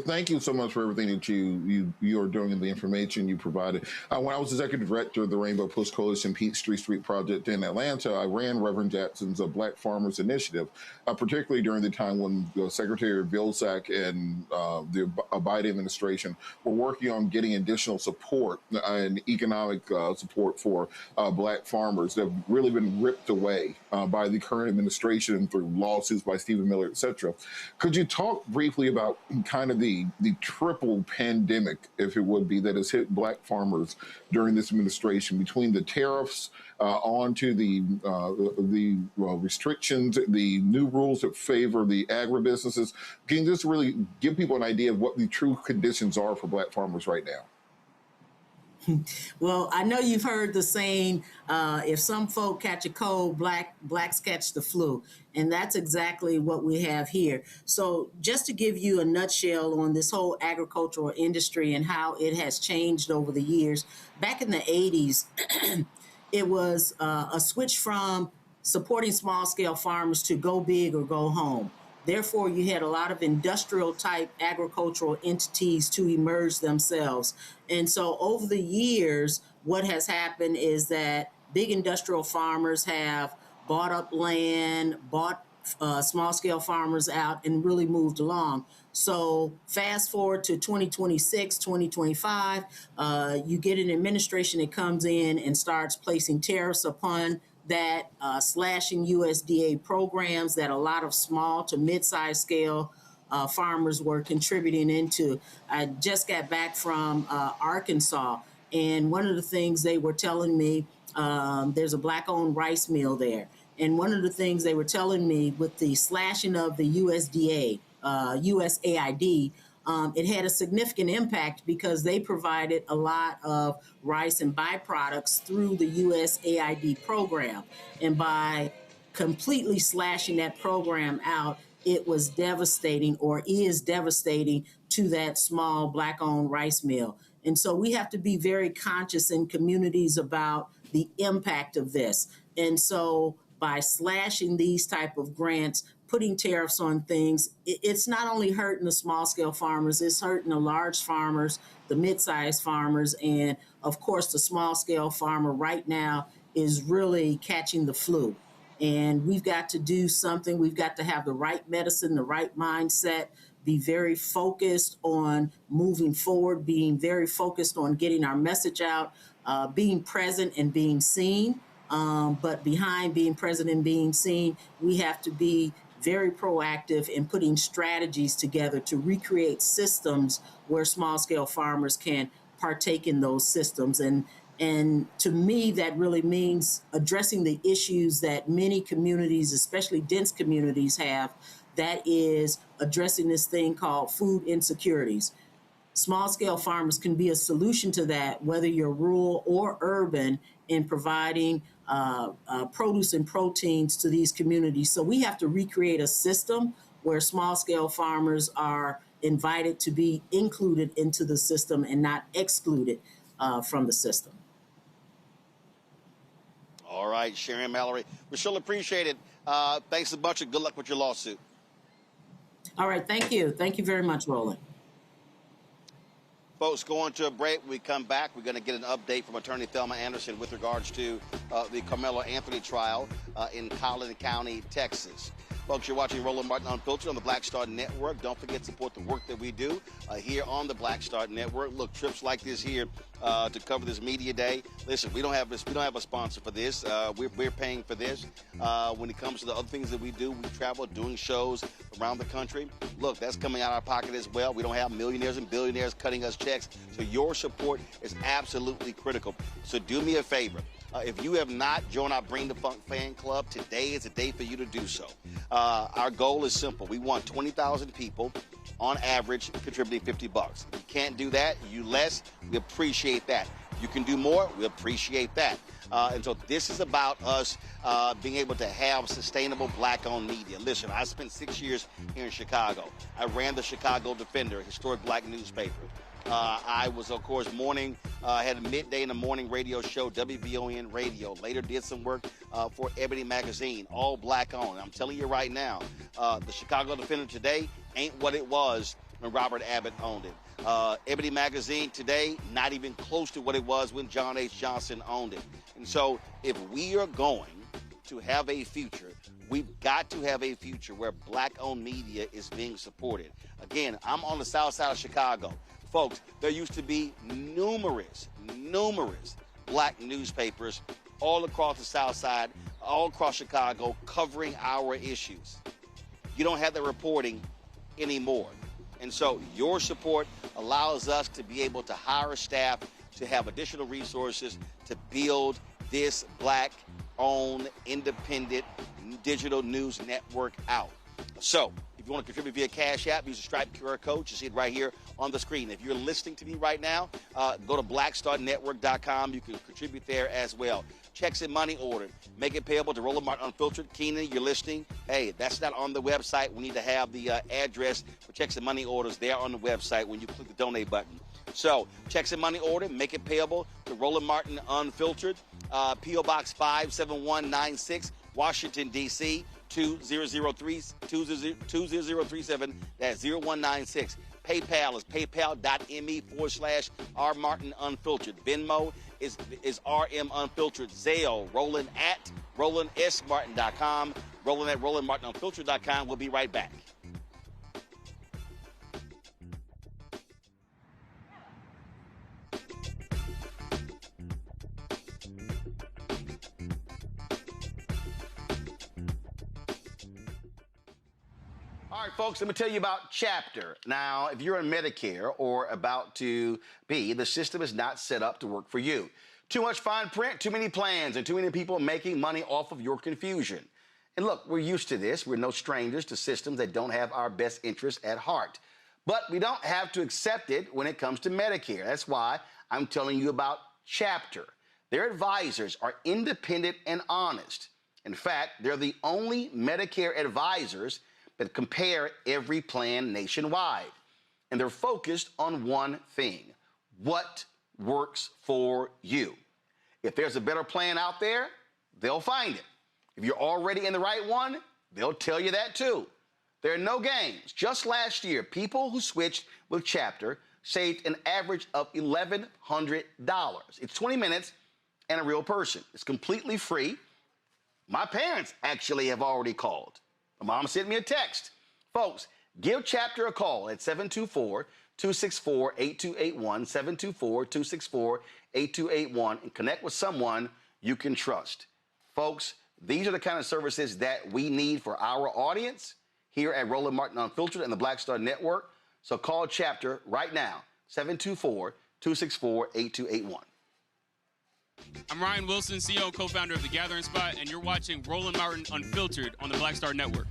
Thank you so much for everything that you are doing and the information you provided. When I was executive director of the Rainbow Push Coalition Peachtree Street Project in Atlanta, I ran Reverend Jackson's Black Farmers Initiative, particularly during the time when Secretary Vilsack and the Biden administration were working on getting additional support and economic support for Black farmers that have really been ripped away by the current administration through lawsuits by Stephen Miller, et cetera. Could you talk briefly about kind of the triple pandemic, if it would be, that has hit Black farmers during this administration, between the tariffs onto the restrictions, the new rules that favor the agribusinesses? Can you just really give people an idea of what the true conditions are for Black farmers right now? Well, I know you've heard the saying, if some folk catch a cold, blacks catch the flu. And that's exactly what we have here. So just to give you a nutshell on this whole agricultural industry and how it has changed over the years, back in the 80s, it was a switch from supporting small-scale farmers to go big or go home. Therefore, you had a lot of industrial-type agricultural entities to emerge themselves. And so over the years, what has happened is that big industrial farmers have bought up land, bought small-scale farmers out, and really moved along. So fast forward to 2026, 2025, you get an administration that comes in and starts placing tariffs upon that, slashing USDA programs that a lot of small to mid-sized scale farmers were contributing into. I just got back from Arkansas, and one of the things they were telling me, there's a Black-owned rice mill there. And one of the things they were telling me with the slashing of the USDA, USAID, it had a significant impact because they provided a lot of rice and byproducts through the USAID program. And by completely slashing that program out, it was devastating, or is devastating, to that small Black-owned rice mill. And so we have to be very conscious in communities about the impact of this. And so by slashing these type of grants, putting tariffs on things, it's not only hurting the small-scale farmers, it's hurting the large farmers, the mid-sized farmers, and of course the small-scale farmer right now is really catching the flu. And we've got to do something. We've got to have the right medicine, the right mindset, be very focused on moving forward, being very focused on getting our message out, being present and being seen. But behind being present and being seen, we have to be very proactive in putting strategies together to recreate systems where small-scale farmers can partake in those systems. And to me, that really means addressing the issues that many communities, especially dense communities, have. That is addressing this thing called food insecurities. Small-scale farmers can be a solution to that, whether you're rural or urban, in providing produce and proteins to these communities. So we have to recreate a system where small-scale farmers are invited to be included into the system and not excluded from the system. All right, Sharon Mallory. We sure appreciate it. Thanks a bunch and good luck with your lawsuit. All right, thank you. Thank you very much, Roland. Folks, going to a break. When we come back, we're going to get an update from Attorney Thelma Anderson with regards to the Karmelo Anthony trial in Collin County, Texas. Folks, you're watching Roland Martin Unfiltered on the Black Star Network. Don't forget to support the work that we do here on the Black Star Network. Look, trips like this here to cover this media day. Listen, we don't have a sponsor for this. We're paying for this. When it comes to the other things that we do, we travel doing shows around the country. Look, that's coming out of our pocket as well. We don't have millionaires and billionaires cutting us checks. So your support is absolutely critical. So do me a favor. If you have not joined our Bring the Funk fan club, today is the day for you to do so. Our goal is simple. We want 20,000 people on average contributing $50. If you can't do that, you less, we appreciate that. You can do more, we appreciate that. And so this is about us being able to have sustainable black-owned media. Listen, I spent 6 years here in Chicago. I ran the Chicago Defender, a historic black newspaper. I was, of course, had a midday in the morning radio show, WVON Radio. Later did some work for Ebony Magazine, all black owned. I'm telling you right now, the Chicago Defender today ain't what it was when Robert Abbott owned it. Ebony Magazine today, not even close to what it was when John H. Johnson owned it. And so if we are going to have a future, we've got to have a future where black-owned media is being supported. Again, I'm on the south side of Chicago. Folks, there used to be numerous black newspapers all across the south side, all across Chicago, covering our issues. You don't have the reporting anymore. And so your support allows us to be able to hire staff, to have additional resources, to build this black-owned, independent digital news network out. So if you want to contribute via Cash App, use the Stripe QR code. You see it right here on the screen. If you're listening to me right now, go to blackstarnetwork.com. You can contribute there as well. Checks and money order. Make it payable to Roland Martin Unfiltered. Keenan, you're listening. Hey, that's not on the website. We need to have the address for checks and money orders there on the website when you click the donate button. So, checks and money order, make it payable to Roland Martin Unfiltered. P.O. Box 57196, Washington, D.C., 20037. That's 0196. PayPal is paypal.me/rmartinunfiltered. Venmo is RM Unfiltered. Zelle, Roland at RolandSMartin.com. Roland at RolandMartinUnfiltered.com. We'll be right back. All right, folks, let me tell you about Chapter. Now, if you're on Medicare or about to be, the system is not set up to work for you. Too much fine print, too many plans, and too many people making money off of your confusion. And look, we're used to this. We're no strangers to systems that don't have our best interests at heart. But we don't have to accept it when it comes to Medicare. That's why I'm telling you about Chapter. Their advisors are independent and honest. In fact, they're the only Medicare advisors that compare every plan nationwide. And they're focused on one thing: what works for you. If there's a better plan out there, they'll find it. If you're already in the right one, they'll tell you that too. There are no games. Just last year, people who switched with Chapter saved an average of $1,100. It's 20 minutes and a real person. It's completely free. My parents actually have already called. My mom sent me a text. Folks, Give Chapter a call at 724-264-8281, 724-264-8281, and connect with someone you can trust. Folks, these are the kind of services that we need for our audience here at Roland Martin Unfiltered and the Black Star Network. So call Chapter right now, 724-264-8281. I'm Ryan Wilson, CEO and co-founder of The Gathering Spot, and you're watching Roland Martin Unfiltered on the Black Star Network.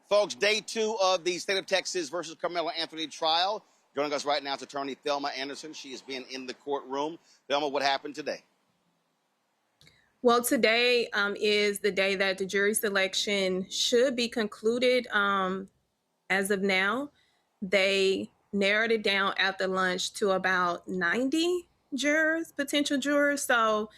Folks, day 2 of the State of Texas versus Karmelo Anthony trial. Joining us right now is attorney Thelma Anderson. She has been in the courtroom. Thelma, what happened today? Well, today is the day that the jury selection should be concluded. As of now, they narrowed it down after lunch to about 90 jurors, potential jurors. So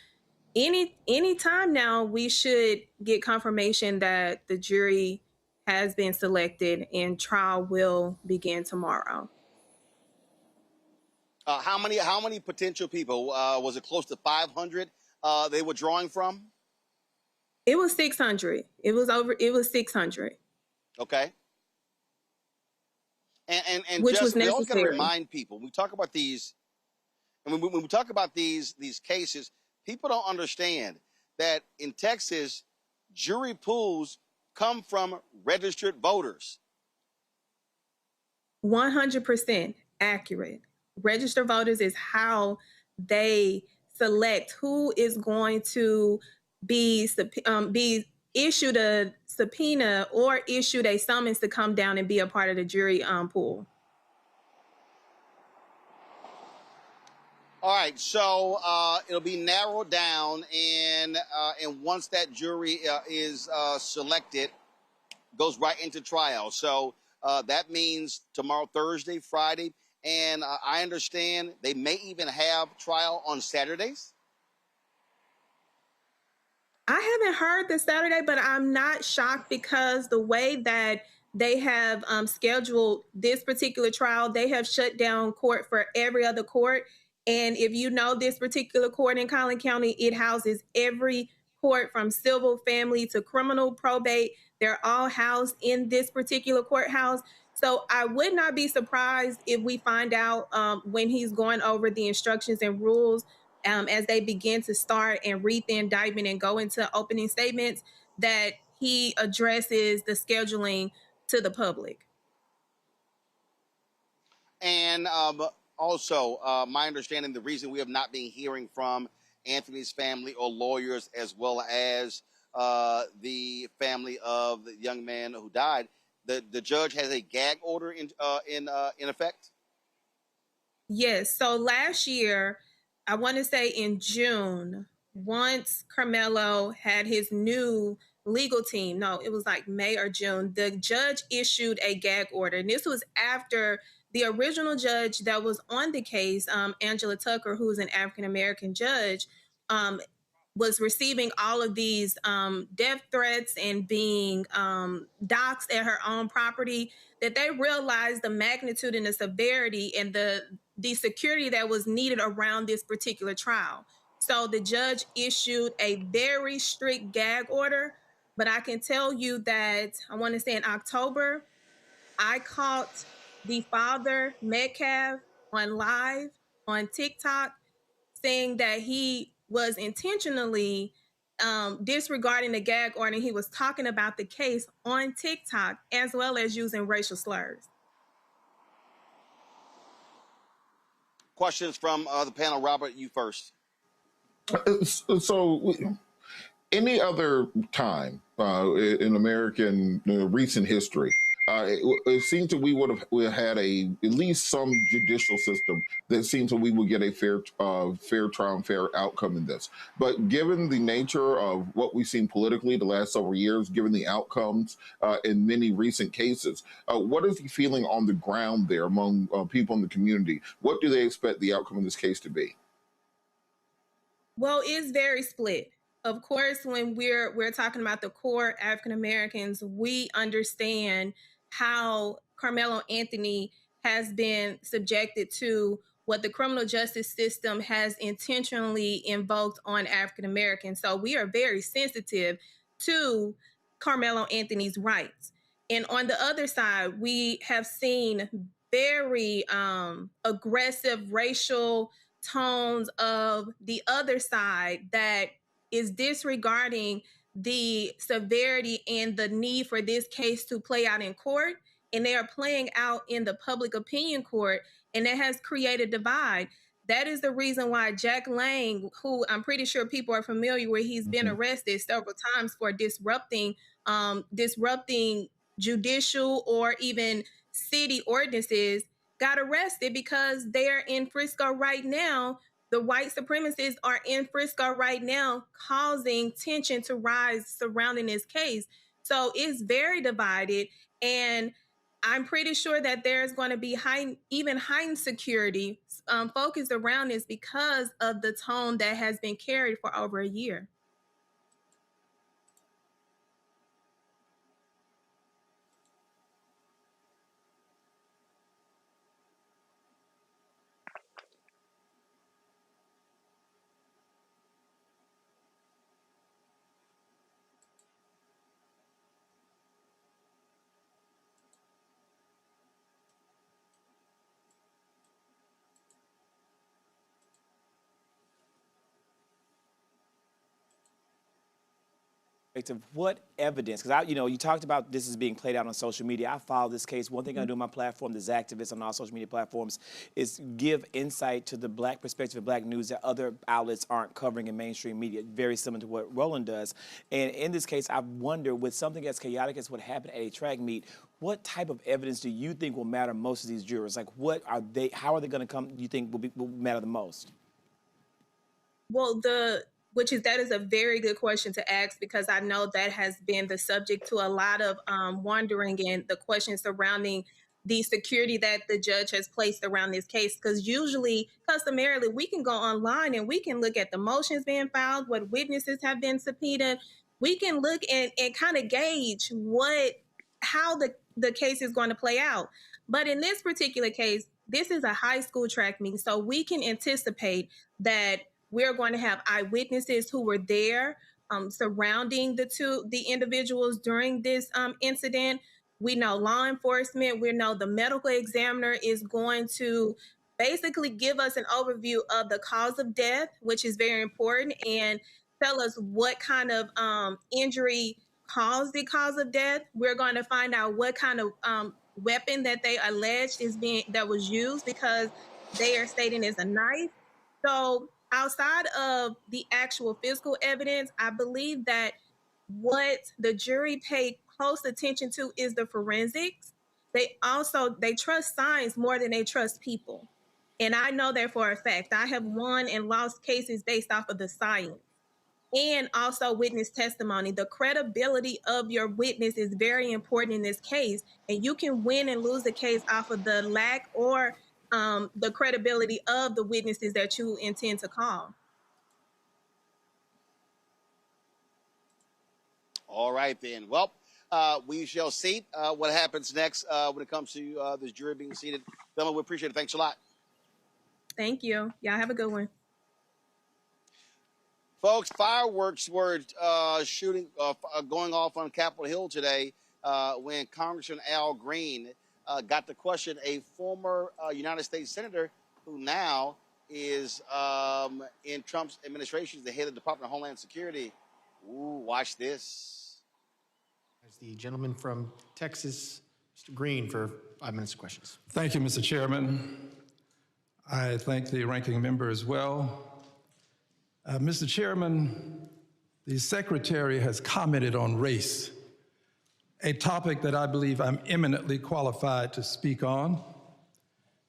any time now, we should get confirmation that the jury has been selected and trial will begin tomorrow. How many potential people? Was it close to 500 they were drawing from? It was 600. It was 600. Okay. And which just, was necessary. We always got to remind people, we talk about these, and when we talk about these cases, people don't understand that in Texas, jury pools come from registered voters. 100% accurate. Registered voters is how they select who is going to be issued a subpoena or issued a summons to come down and be a part of the jury pool. All right, so it'll be narrowed down, and once that jury is selected, goes right into trial. So that means tomorrow, Thursday, Friday, and I understand they may even have trial on Saturdays. I haven't heard this Saturday, but I'm not shocked because the way that they have scheduled this particular trial, they have shut down court for every other court. And if you know this particular court in Collin County, it houses every court from civil, family to criminal, probate. They're all housed in this particular courthouse. So I would not be surprised if we find out when he's going over the instructions and rules as they begin to start and read the indictment and go into opening statements, that he addresses the scheduling to the public. And also, my understanding, the reason we have not been hearing from Anthony's family or lawyers, as well as the family of the young man who died, the judge has a gag order in effect? Yes. So last year, I want to say in June, once Karmelo had his new legal team, no, it was like May or June, the judge issued a gag order. And this was after the original judge that was on the case, Angela Tucker, who is an African-American judge, was receiving all of these death threats and being doxxed at her own property, that they realized the magnitude and the severity and the security that was needed around this particular trial. So the judge issued a very strict gag order, but I can tell you that I want to say in October, I caught the father, Metcalf, on live on TikTok saying that he was intentionally disregarding the gag order. He was talking about the case on TikTok as well as using racial slurs. Questions from the panel. Robert, you first. So, any other time in American recent history, it seems that we would have had at least some judicial system that seems that we would get a fair trial and fair outcome in this. But given the nature of what we've seen politically the last several years, given the outcomes in many recent cases, what is the feeling on the ground there among people in the community? What do they expect the outcome of this case to be? Well, it's very split Of course, when we're talking about the core African Americans, we understand how Karmelo Anthony has been subjected to what the criminal justice system has intentionally invoked on African Americans. So we are very sensitive to Karmelo Anthony's rights. And on the other side, we have seen very aggressive racial tones of the other side that is disregarding the severity and the need for this case to play out in court. And they are playing out in the public opinion court, and that has created a divide. That is the reason why Jack Lang, who I'm pretty sure people are familiar with, he's been arrested several times for disrupting judicial or even city ordinances, got arrested because they're in Frisco right now. The white supremacists are in Frisco right now, causing tension to rise surrounding this case. So it's very divided, and I'm pretty sure that there's going to be heightened security focused around this because of the tone that has been carried for over a year. What evidence, because you talked about this is being played out on social media. I follow this case. One thing I do on my platform, as activists on all social media platforms, is give insight to the Black perspective of Black news that other outlets aren't covering in mainstream media, very similar to what Roland does. And in this case, I wonder, with something as chaotic as what happened at a track meet, what type of evidence do you think will matter most to these jurors? Like, how are they going to come, do you think will matter the most? Well, that is a very good question to ask, because I know that has been the subject to a lot of wondering and the questions surrounding the security that the judge has placed around this case. Because customarily, we can go online and we can look at the motions being filed, what witnesses have been subpoenaed. We can look and kind of gauge how the case is going to play out. But in this particular case, this is a high school track meet, so we can anticipate that we're going to have eyewitnesses who were there surrounding the individuals during this incident. We know law enforcement. We know the medical examiner is going to basically give us an overview of the cause of death, which is very important, and tell us what kind of injury caused the cause of death. We're going to find out what kind of weapon that they alleged that was used, because they are stating it's a knife. So outside of the actual physical evidence, I believe that what the jury paid close attention to is the forensics. They trust science more than they trust people. And I know that for a fact. I have won and lost cases based off of the science and also witness testimony. The credibility of your witness is very important in this case, and you can win and lose the case off of the lack or the credibility of the witnesses that you intend to call. All right, then. Well, we shall see what happens next when it comes to this jury being seated. Thelma, we appreciate it. Thanks a lot. Thank you. Y'all have a good one. Folks, fireworks were going off on Capitol Hill today when Congressman Al Green got to question a former United States Senator who now is in Trump's administration, the head of the Department of Homeland Security. Ooh, watch this. As the gentleman from Texas, Mr. Green, for 5 minutes of questions. Thank you, Mr. Chairman. I thank the ranking member as well. Mr. Chairman, the Secretary has commented on race, a topic that I believe I'm eminently qualified to speak on,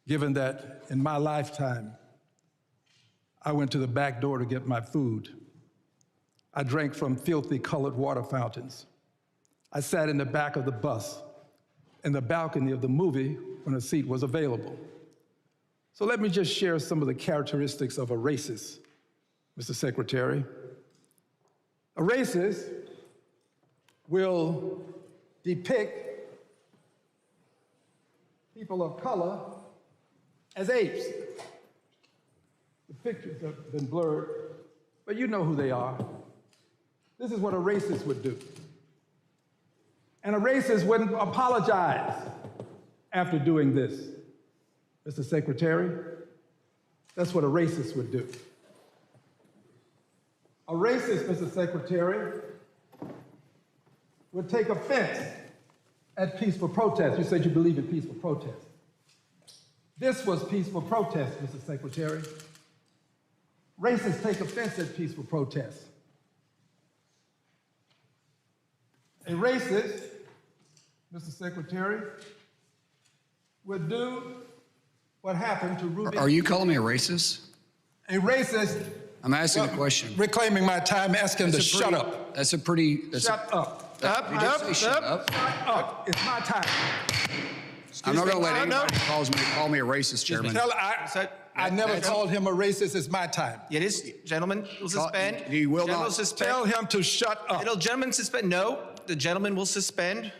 given that in my lifetime, I went to the back door to get my food. I drank from filthy colored water fountains. I sat in the back of the bus, in the balcony of the movie when a seat was available. So let me just share some of the characteristics of a racist, Mr. Secretary. A racist will depict people of color as apes. The pictures have been blurred, but you know who they are. This is what a racist would do. And a racist wouldn't apologize after doing this. Mr. Secretary, that's what a racist would do. A racist, Mr. Secretary, would take offense at peaceful protest. You said you believe in peaceful protest. This was peaceful protest, Mr. Secretary. Racists take offense at peaceful protest. A racist, Mr. Secretary, would do what happened to Ruby. Are you calling me a racist? A racist. I'm asking a question. Reclaiming my time, ask him to shut up. That's a pretty. Shut up. Shut up. It's my time. I'm not going to let anybody call me a racist, Chairman. I never called him a racist. It's my time. It is, gentlemen, will suspend. He will Gentlemen not. will suspend. Tell him to shut up. Gentlemen suspend. No, the gentleman will suspend.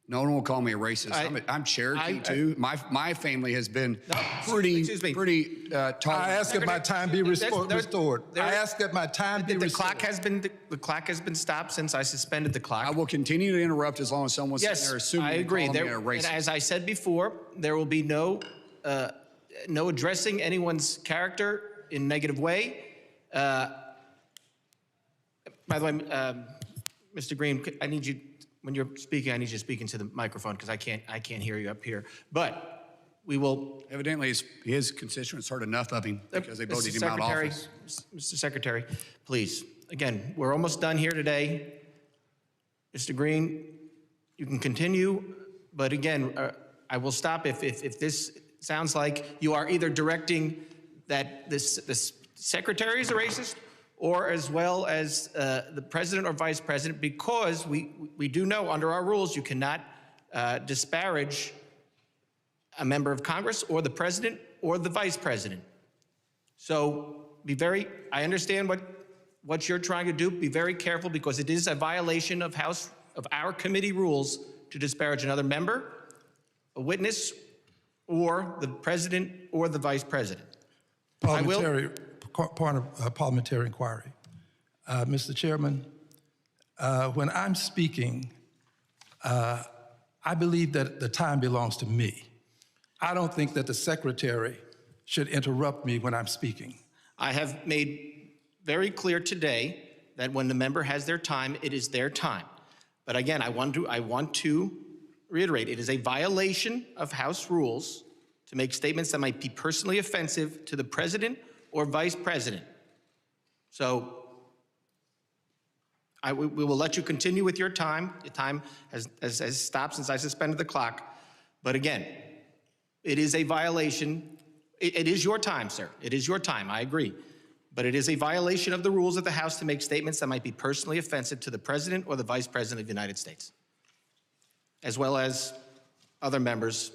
No one will call me a racist. I'm Cherokee too. My family has been pretty tolerant. I ask that my time be restored. I ask that my time be restored. The clock has been stopped since I suspended the clock. I will continue to interrupt as long as someone's sitting there assuming I agree. calling me a racist. And as I said before, there will be no addressing anyone's character in a negative way. By the way, Mr. Green, I need you. When you're speaking, I need you to speak into the microphone because I can't hear you up here. But we will. Evidently, his constituents heard enough of him because they voted him out of office. Mr. Secretary, please. Again, we're almost done here today. Mr. Green, you can continue, but again, I will stop if this sounds like you are either directing that this secretary is a racist, or as well as the president or vice president, because we do know under our rules you cannot disparage a member of Congress or the president or the vice president. So I understand what you're trying to do. Be very careful because it is a violation of our committee rules to disparage another member, a witness, or the president or the vice president. Part of parliamentary inquiry. Mr. Chairman, when I'm speaking, I believe that the time belongs to me. I don't think that the secretary should interrupt me when I'm speaking. I have made very clear today that when the member has their time, it is their time. But again, I want to reiterate, it is a violation of House rules to make statements that might be personally offensive to the president or vice president. So we will let you continue with your time. The time has stopped since I suspended the clock. But again, it is a violation. It is your time, sir. It is your time, I agree. But it is a violation of the rules of the House to make statements that might be personally offensive to the president or the vice president of the United States, as well as other members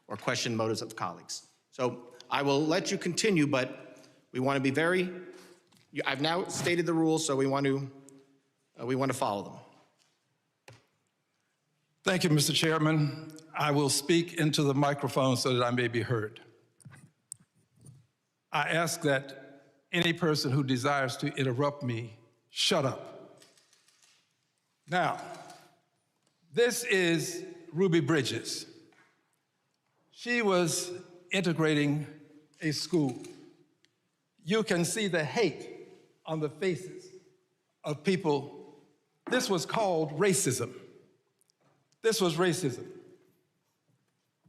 or question motives of colleagues. So I will let you continue, but we want to be I've now stated the rules, so we want to follow them. Thank you, Mr. Chairman. I will speak into the microphone so that I may be heard. I ask that any person who desires to interrupt me, shut up. Now, this is Ruby Bridges. She was integrating a school. You can see the hate on the faces of people. This was called racism. This was racism.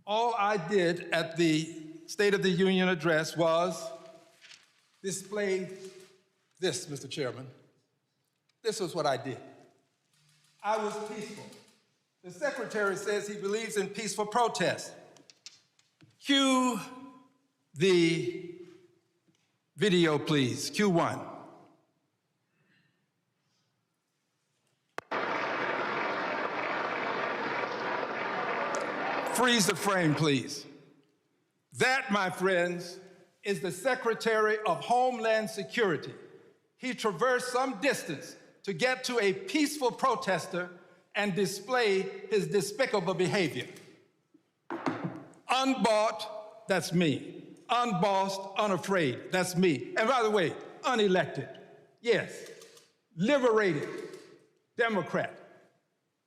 All I did at the State of the Union address was display this, Mr. Chairman. This was what I did. I was peaceful. The secretary says he believes in peaceful protest. Cue the video, please. Cue one. Freeze the frame, please. That, my friends, is the Secretary of Homeland Security. He traversed some distance to get to a peaceful protester and display his despicable behavior. Unbought, that's me. Unbossed, unafraid, that's me. And by the way, unelected, yes. Liberated, Democrat.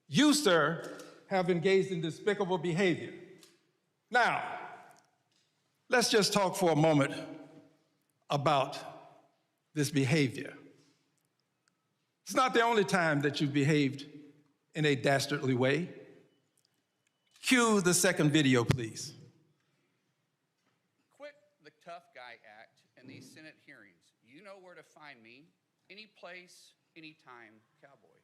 You, sir, have engaged in despicable behavior. Now, let's just talk for a moment about this behavior. It's not the only time that you've behaved in a dastardly way. Cue the second video, please. Quit the tough guy act in these Senate hearings. You know where to find me, any place, anytime, cowboy.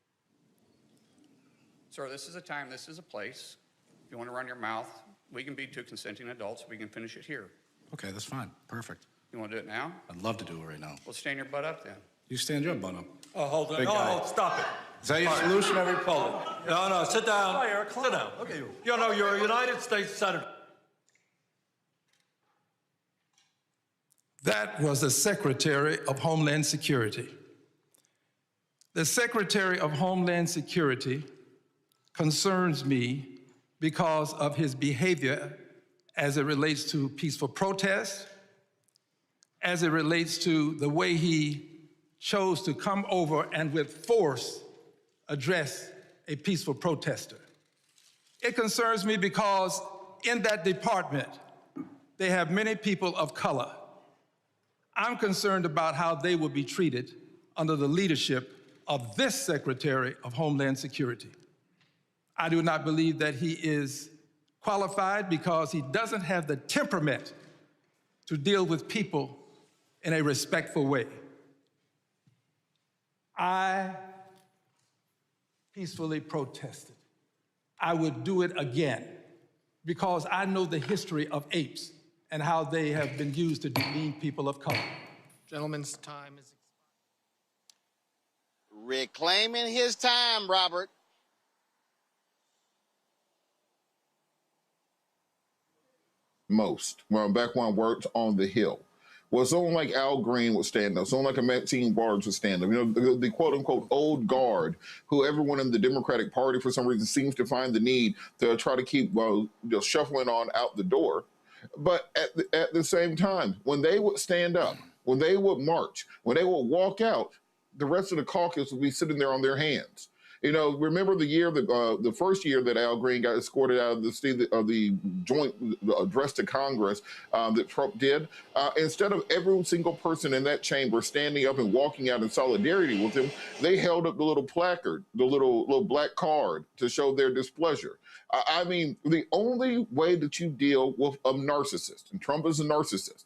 Sir, this is a time, this is a place. If you want to run your mouth, we can be two consenting adults. We can finish it here. Okay, that's fine. Perfect. You want to do it now? I'd love to do it right now. Well, stand your butt up then. You stand your butt up. Oh, hold on. Big No, guy. no, stop it. Is that your All right. solution? Every Poland. No, no, sit down. Sit down. Look at you. You know, you're a United States Senator. That was the Secretary of Homeland Security. The Secretary of Homeland Security concerns me because of his behavior as it relates to peaceful protests, as it relates to the way he chose to come over and with force address a peaceful protester. It concerns me because in that department, they have many people of color. I'm concerned about how they will be treated under the leadership of this Secretary of Homeland Security. I do not believe that he is qualified because he doesn't have the temperament to deal with people in a respectful way. I peacefully protested. I would do it again because I know the history of apes and how they have been used to demean people of color. Gentleman's time is reclaiming his time, Robert. Most. Well, back when I worked on the Hill. Well, someone like Al Green would stand up. Someone like a Maxine Waters would stand up. You know, the quote-unquote old guard, who everyone in the Democratic Party, for some reason, seems to find the need to try to keep shuffling on out the door. But at the same time, when they would stand up, when they would march, when they would walk out, the rest of the caucus would be sitting there on their hands. You know, remember the year that the first year that Al Green got escorted out of the joint address to Congress that Trump did. Instead of every single person in that chamber standing up and walking out in solidarity with him, they held up the little placard, the little black card to show their displeasure. I mean, the only way that you deal with a narcissist, and Trump is a narcissist,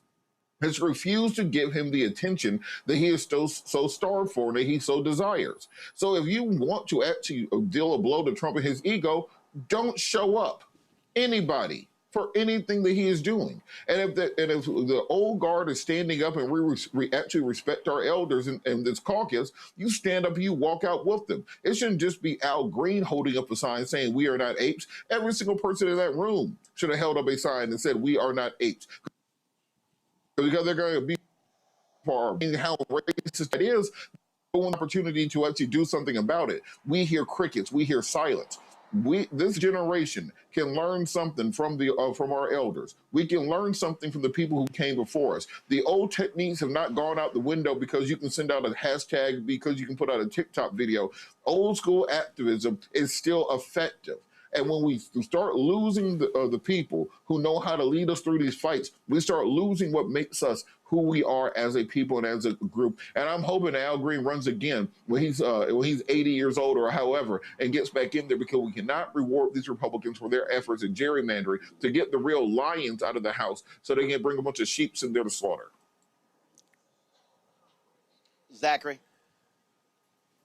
has refused to give him the attention that he is so starved for and that he so desires. So if you want to actually deal a blow to Trump and his ego, don't show up, anybody, for anything that he is doing. And if the old guard is standing up and we actually respect our elders in this caucus, you stand up and you walk out with them. It shouldn't just be Al Green holding up a sign saying we are not apes. Every single person in that room should have held up a sign and said we are not apes. Because they're going to be for how racist it is, one opportunity to actually do something about it. We hear crickets, we hear silence. This generation can learn something from our elders. We can learn something from the people who came before us. The old techniques have not gone out the window because you can send out a hashtag, because you can put out a TikTok video. Old school activism is still effective. And when we start losing the people who know how to lead us through these fights, we start losing what makes us who we are as a people and as a group. And I'm hoping Al Green runs again when he's 80 years old or however, and gets back in there, because we cannot reward these Republicans for their efforts in gerrymandering to get the real lions out of the House so they can bring a bunch of sheep in there to slaughter. Zachary?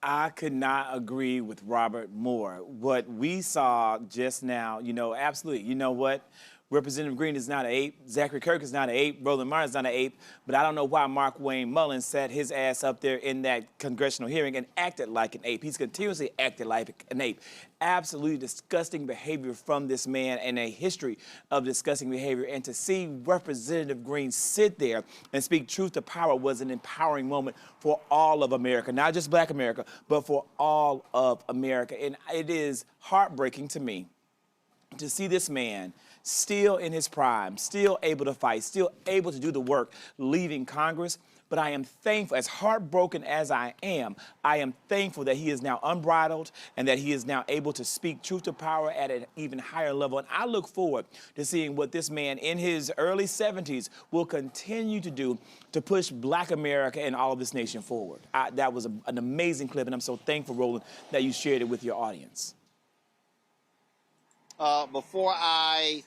I could not agree with Robert more. What we saw just now, absolutely. You know what? Representative Green is not an ape. Zachary Kirk is not an ape. Roland Martin is not an ape. But I don't know why Mark Wayne Mullin sat his ass up there in that congressional hearing and acted like an ape. He's continuously acted like an ape. Absolutely disgusting behavior from this man and a history of disgusting behavior. And to see Representative Green sit there and speak truth to power was an empowering moment for all of America, not just Black America, but for all of America. And it is heartbreaking to me to see this man still in his prime, still able to fight, still able to do the work, leaving Congress. But I am thankful, as heartbroken as I am thankful that he is now unbridled and that he is now able to speak truth to power at an even higher level. And I look forward to seeing what this man in his early 70s will continue to do to push Black America and all of this nation forward. That was an amazing clip, and I'm so thankful, Roland, that you shared it with your audience. Before I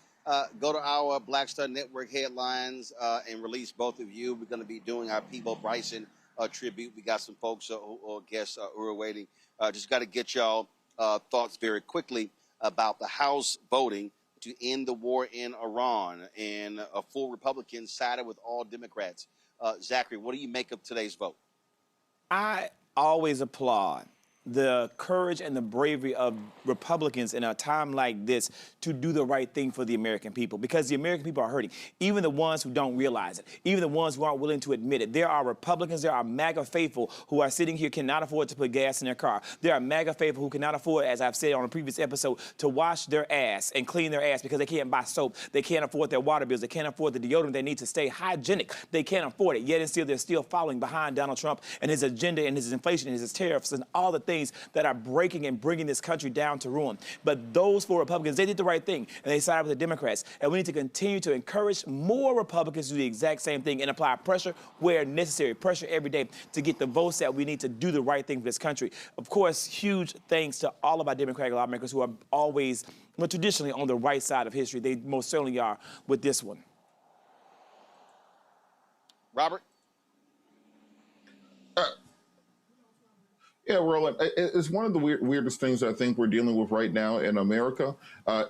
go to our Black Star Network headlines and release both of you, we're going to be doing our Peebo Bryson tribute. We got some folks or guests who are waiting. Just got to get y'all thoughts very quickly about the House voting to end the war in Iran, and a full Republican sided with all Democrats. Zachary, what do you make of today's vote? I always applaud the courage and the bravery of Republicans in a time like this to do the right thing for the American people, because the American people are hurting, even the ones who don't realize it, even the ones who aren't willing to admit it. There are Republicans, there are MAGA faithful who are sitting here, cannot afford to put gas in their car. There are MAGA faithful who cannot afford, as I've said on a previous episode, to wash their ass and clean their ass because they can't buy soap, they can't afford their water bills, they can't afford the deodorant they need to stay hygienic. They can't afford it, yet and still they're still following behind Donald Trump and his agenda and his inflation and his tariffs and all the things that are breaking and bringing this country down to ruin. But those four Republicans, they did the right thing, and they sided with the Democrats. And we need to continue to encourage more Republicans to do the exact same thing and apply pressure where necessary, pressure every day to get the votes that we need to do the right thing for this country. Of course, huge thanks to all of our Democratic lawmakers who are always, well, traditionally on the right side of history. They most certainly are with this one. Robert? Yeah, Roland, it's one of the weirdest things I think we're dealing with right now in America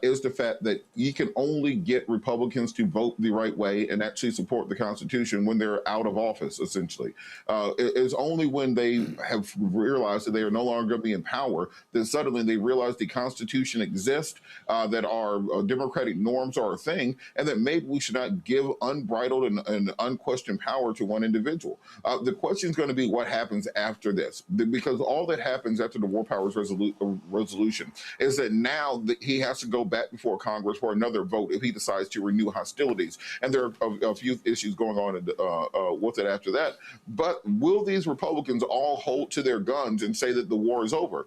is the fact that you can only get Republicans to vote the right way and actually support the Constitution when they're out of office, essentially. It's only when they have realized that they are no longer going to be in power that suddenly they realize the Constitution exists, that our democratic norms are a thing, and that maybe we should not give unbridled and unquestioned power to one individual. The question is going to be what happens after this, because all that happens after the War Powers resolution is that now he has to go back before Congress for another vote if he decides to renew hostilities. And there are a few issues going on with it after that. But will these Republicans all hold to their guns and say that the war is over?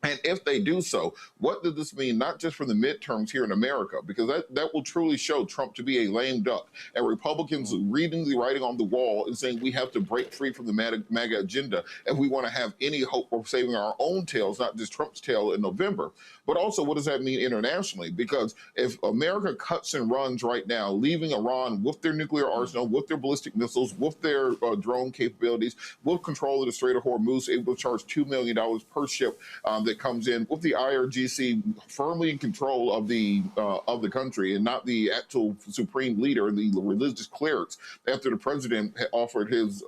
And if they do so, what does this mean, not just for the midterms here in America, because that will truly show Trump to be a lame duck, and Republicans reading the writing on the wall and saying we have to break free from the MAGA agenda if we want to have any hope of saving our own tails, not just Trump's tail in November. But also, what does that mean internationally? Because if America cuts and runs right now, leaving Iran with their nuclear arsenal, with their ballistic missiles, with their drone capabilities, with control of the Strait of Hormuz, able to charge $2 million per ship that comes in, with the IRGC firmly in control of the country and not the actual supreme leader, the religious clerics, after the president offered his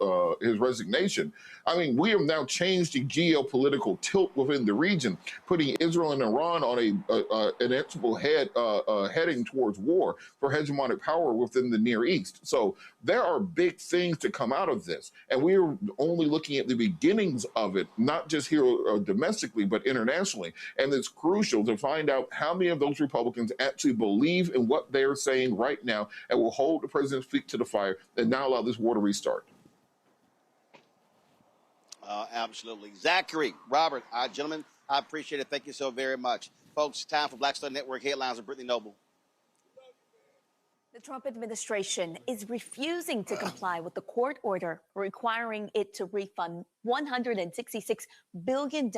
resignation. I mean, we have now changed the geopolitical tilt within the region, putting Israel and Iran on an inexorable heading towards war for hegemonic power within the Near East. So there are big things to come out of this, and we are only looking at the beginnings of it, not just here domestically, but internationally. And it's crucial to find out how many of those Republicans actually believe in what they're saying right now and will hold the president's feet to the fire and not allow this war to restart. Absolutely. Zachary, Robert, gentlemen, I appreciate it. Thank you so very much. Folks, time for Black Star Network headlines with Brittany Noble. The Trump administration is refusing to comply with the court order requiring it to refund $166 billion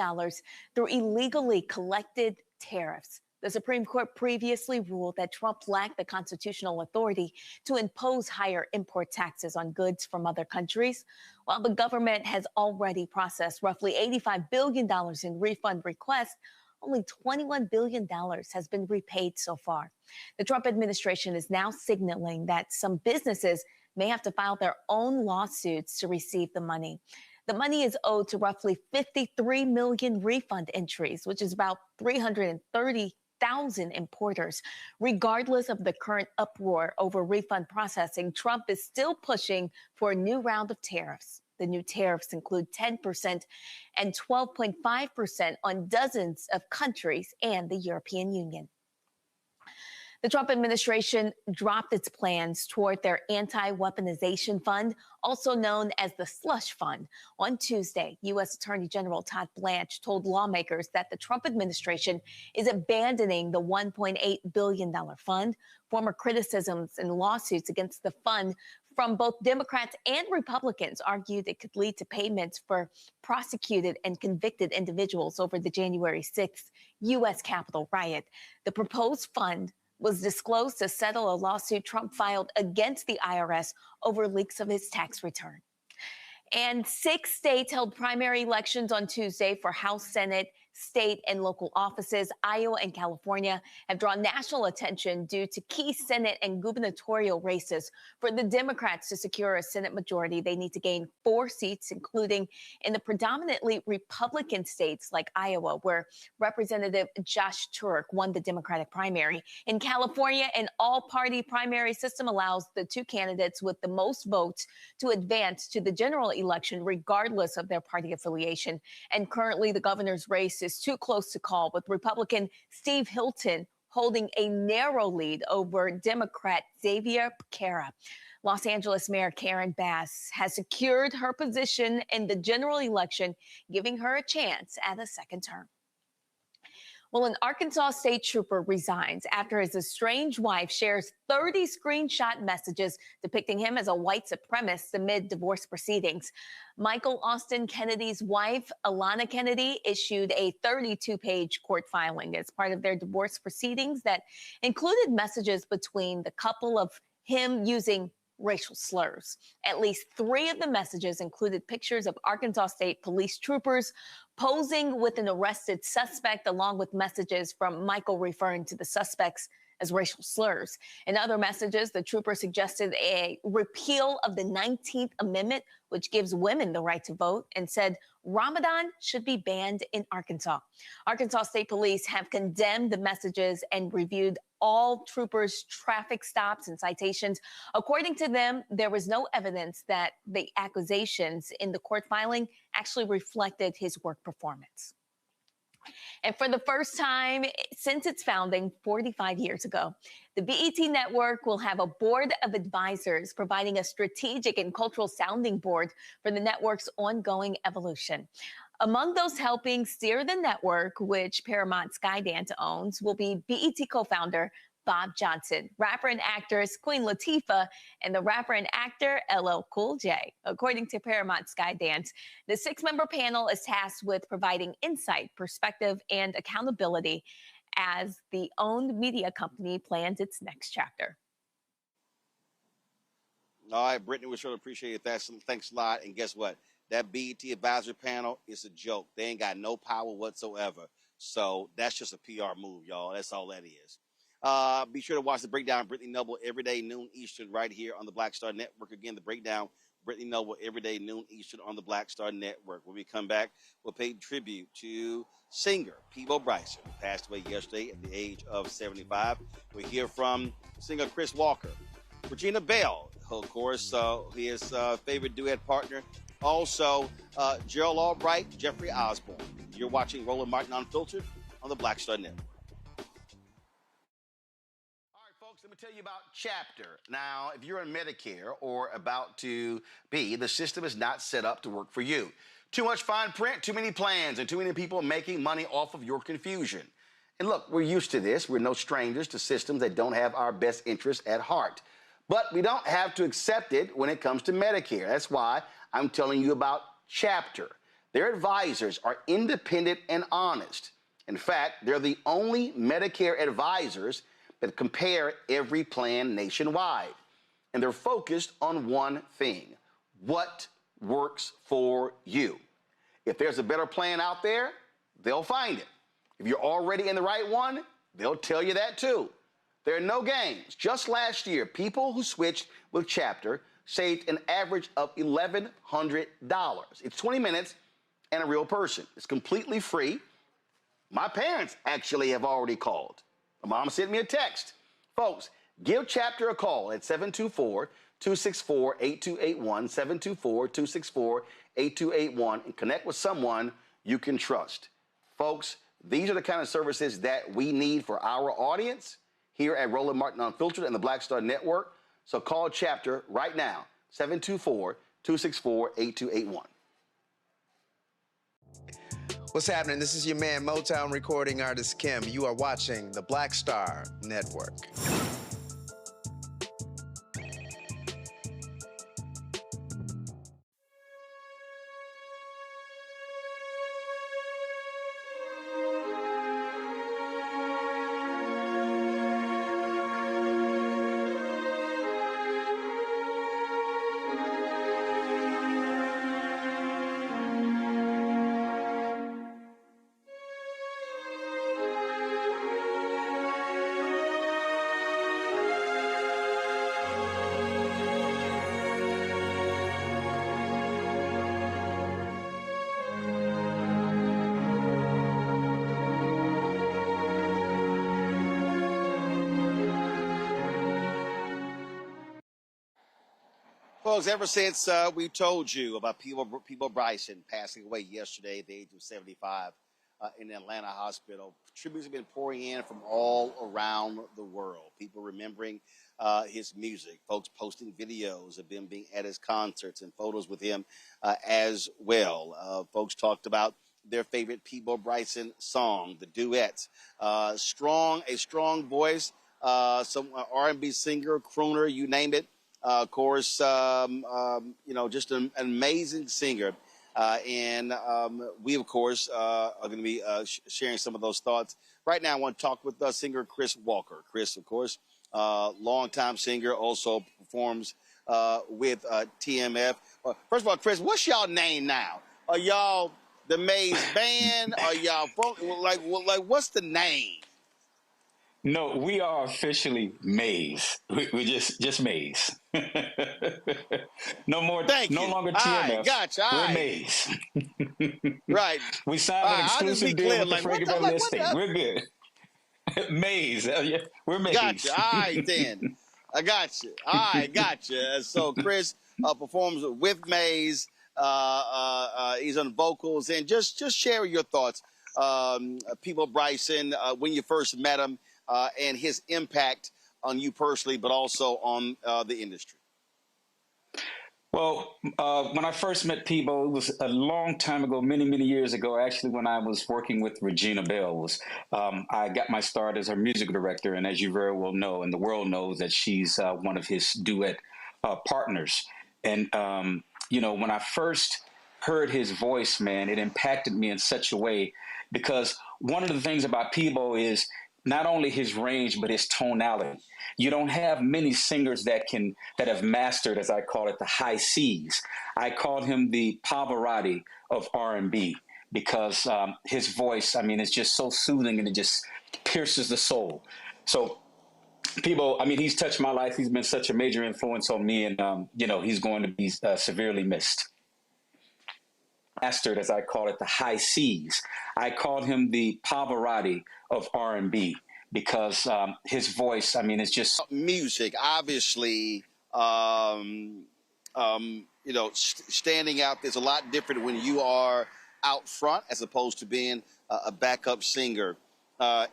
through illegally collected tariffs. The Supreme Court previously ruled that Trump lacked the constitutional authority to impose higher import taxes on goods from other countries. While the government has already processed roughly $85 billion in refund requests, only $21 billion has been repaid so far. The Trump administration is now signaling that some businesses may have to file their own lawsuits to receive the money. The money is owed to roughly 53 million refund entries, which is about 330,000 importers. Regardless of the current uproar over refund processing, Trump is still pushing for a new round of tariffs. The new tariffs include 10% and 12.5% on dozens of countries and the European Union. The Trump administration dropped its plans toward their anti-weaponization fund, also known as the slush fund. On Tuesday, U.S. Attorney General Todd Blanche told lawmakers that the Trump administration is abandoning the $1.8 billion fund. Former criticisms and lawsuits against the fund from both Democrats and Republicans argued it could lead to payments for prosecuted and convicted individuals over the January 6th U.S. Capitol riot. The proposed fund was disclosed to settle a lawsuit Trump filed against the IRS over leaks of his tax return. And 6 states held primary elections on Tuesday for House, Senate, state and local offices. Iowa and California have drawn national attention due to key Senate and gubernatorial races. For the Democrats to secure a Senate majority, they need to gain 4 seats, including in the predominantly Republican states like Iowa, where Representative Josh Turek won the Democratic primary. In California, an all-party primary system allows the 2 candidates with the most votes to advance to the general election, regardless of their party affiliation. And currently, the governor's race is too close to call, with Republican Steve Hilton holding a narrow lead over Democrat Xavier Becerra. Los Angeles Mayor Karen Bass has secured her position in the general election, giving her a chance at a second term. Well, an Arkansas state trooper resigns after his estranged wife shares 30 screenshot messages depicting him as a white supremacist amid divorce proceedings. Michael Austin Kennedy's wife, Alana Kennedy, issued a 32-page court filing as part of their divorce proceedings that included messages between the couple of him using racial slurs. At least 3 of the messages included pictures of Arkansas State police troopers posing with an arrested suspect, along with messages from Michael referring to the suspects as racial slurs. In other messages, the trooper suggested a repeal of the 19th Amendment, which gives women the right to vote, and said Ramadan should be banned in Arkansas. Arkansas State Police have condemned the messages and reviewed all troopers' traffic stops and citations. According to them, there was no evidence that the accusations in the court filing actually reflected his work performance. And for the first time since its founding 45 years ago, the BET network will have a board of advisors providing a strategic and cultural sounding board for the network's ongoing evolution. Among those helping steer the network, which Paramount Skydance owns, will be BET co-founder Bob Johnson, rapper and actress Queen Latifah, and the rapper and actor LL Cool J. According to Paramount Skydance, the 6-member panel is tasked with providing insight, perspective, and accountability as the owned media company plans its next chapter. All right, Brittany, we sure appreciate that. Thanks a lot. And guess what? That BET advisory panel is a joke. They ain't got no power whatsoever. So that's just a PR move, y'all. That's all that is. Be sure to watch the breakdown, Brittany Noble, every day, noon Eastern, right here on the Black Star Network. Again, the breakdown, Brittany Noble, every day, noon Eastern on the Black Star Network. When we come back, we'll pay tribute to singer Peebo Bryson, who passed away yesterday at the age of 75. We'll hear from singer Chris Walker, Regina Bell, who, of course, his favorite duet partner. Also, Gerald Albright, Jeffrey Osborne. You're watching Roland Martin Unfiltered on the Black Star Network. Let me tell you about Chapter. Now, if you're on Medicare or about to be, the system is not set up to work for you. Too much fine print, too many plans, and too many people making money off of your confusion. And look, we're used to this. We're no strangers to systems that don't have our best interests at heart. But we don't have to accept it when it comes to Medicare. That's why I'm telling you about Chapter. Their advisors are independent and honest. In fact, they're the only Medicare advisors that compare every plan nationwide. And they're focused on one thing: what works for you. If there's a better plan out there, they'll find it. If you're already in the right one, they'll tell you that too. There are no games. Just last year, people who switched with Chapter saved an average of $1,100. It's 20 minutes and a real person. It's completely free. My parents actually have already called. My mom sent me a text. Folks, give Chapter a call at 724-264-8281, 724-264-8281, and connect with someone you can trust. Folks, these are the kind of services that we need for our audience here at Roland Martin Unfiltered and the Black Star Network. So call Chapter right now, 724-264-8281. What's happening? This is your man, Motown recording artist Kim. You are watching the Black Star Network. Folks, ever since we told you about Peebo Bryson passing away yesterday at the age of 75 in the Atlanta hospital, tributes have been pouring in from all around the world. People remembering his music, folks posting videos of him being at his concerts and photos with him as well. Folks talked about their favorite Peebo Bryson song, the duets. A strong voice, some R&B singer, crooner, you name it. Of course, just an amazing singer. And we, of course, are going to be sharing some of those thoughts. Right now, I want to talk with singer Chris Walker. Chris, of course, longtime singer, also performs with TMF. First of all, Chris, what's y'all name now? Are y'all the Maze Band? Are y'all like what's the name? No, we are officially Maze. We're just Maze. No longer TMF. Gotcha. We're Maze. Right. We signed an exclusive deal with the Frisco Beverly Estate. We're good. Maze. We're Maze. Gotcha. All right, then. I got you. All right, gotcha. So Chris performs with Maze. He's on vocals. And just share your thoughts. Peebo Bryson, when you first met him, and his impact on you personally, but also on the industry. Well, when I first met Peebo, it was a long time ago, many, many years ago, actually, when I was working with Regina Bell. I got my start as her music director, and as you very well know, and the world knows that she's one of his duet partners. And, when I first heard his voice, man, it impacted me in such a way, because one of the things about Peebo is not only his range, but his tonality. You don't have many singers that have mastered, as I call it, the high C's. I call him the Pavarotti of R&B, because his voice, it's just so soothing, and it just pierces the soul. So Peebo, he's touched my life. He's been such a major influence on me, and he's going to be severely missed. Mastered, as I call it, the high C's. I called him the Pavarotti of R&B, because his voice, it's just music. Obviously, standing out. There's a lot different when you are out front as opposed to being a backup singer. I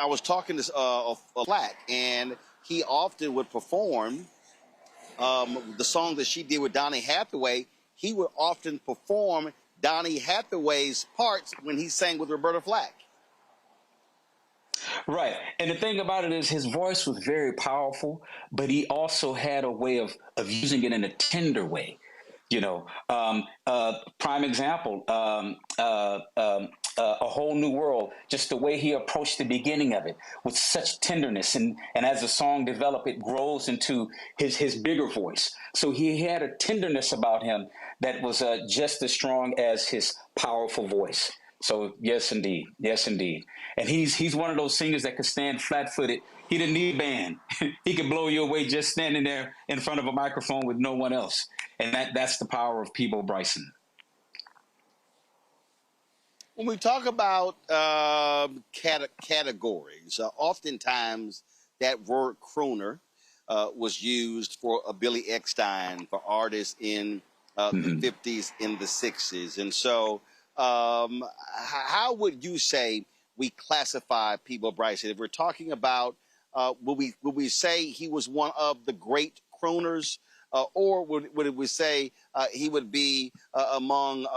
was talking to Black, and he often would perform the song that she did with Donny Hathaway. He would often perform Donny Hathaway's parts when he sang with Roberta Flack. Right. And the thing about it is his voice was very powerful, but he also had a way of using it in a tender way. Prime example, A Whole New World, just the way he approached the beginning of it with such tenderness. And as the song developed, it grows into his bigger voice. So he had a tenderness about him that was just as strong as his powerful voice. So yes, indeed. Yes, indeed. And he's one of those singers that could stand flat-footed. He didn't need a band. He could blow you away just standing there in front of a microphone with no one else. And that's the power of Peabo Bryson. When we talk about categories, oftentimes that word crooner was used for a Billy Eckstine, for artists in the 50s, in the 60s. And so how would you say we classify Peabo Bryson? If we're talking about, would we say he was one of the great crooners? Or would we say he would be among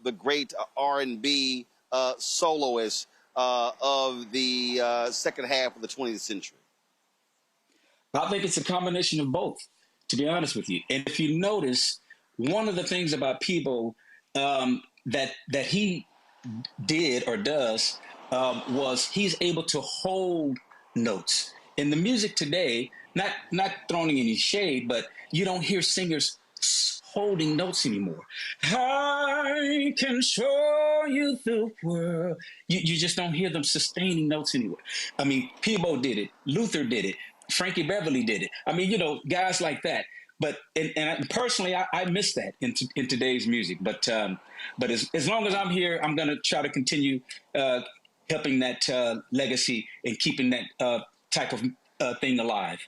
the great R&B soloists of the second half of the 20th century? I think it's a combination of both, to be honest with you. And if you notice, one of the things about Peabo that he did or does was he's able to hold notes. In the music today, not throwing any shade, but you don't hear singers holding notes anymore. I can show you the world. You just don't hear them sustaining notes anymore. I mean, Peabo did it. Luther did it. Frankie Beverly did it. I mean, guys like that. But and personally, I miss that in today's music. But as long as I'm here, I'm going to try to continue helping that legacy and keeping that type of thing alive,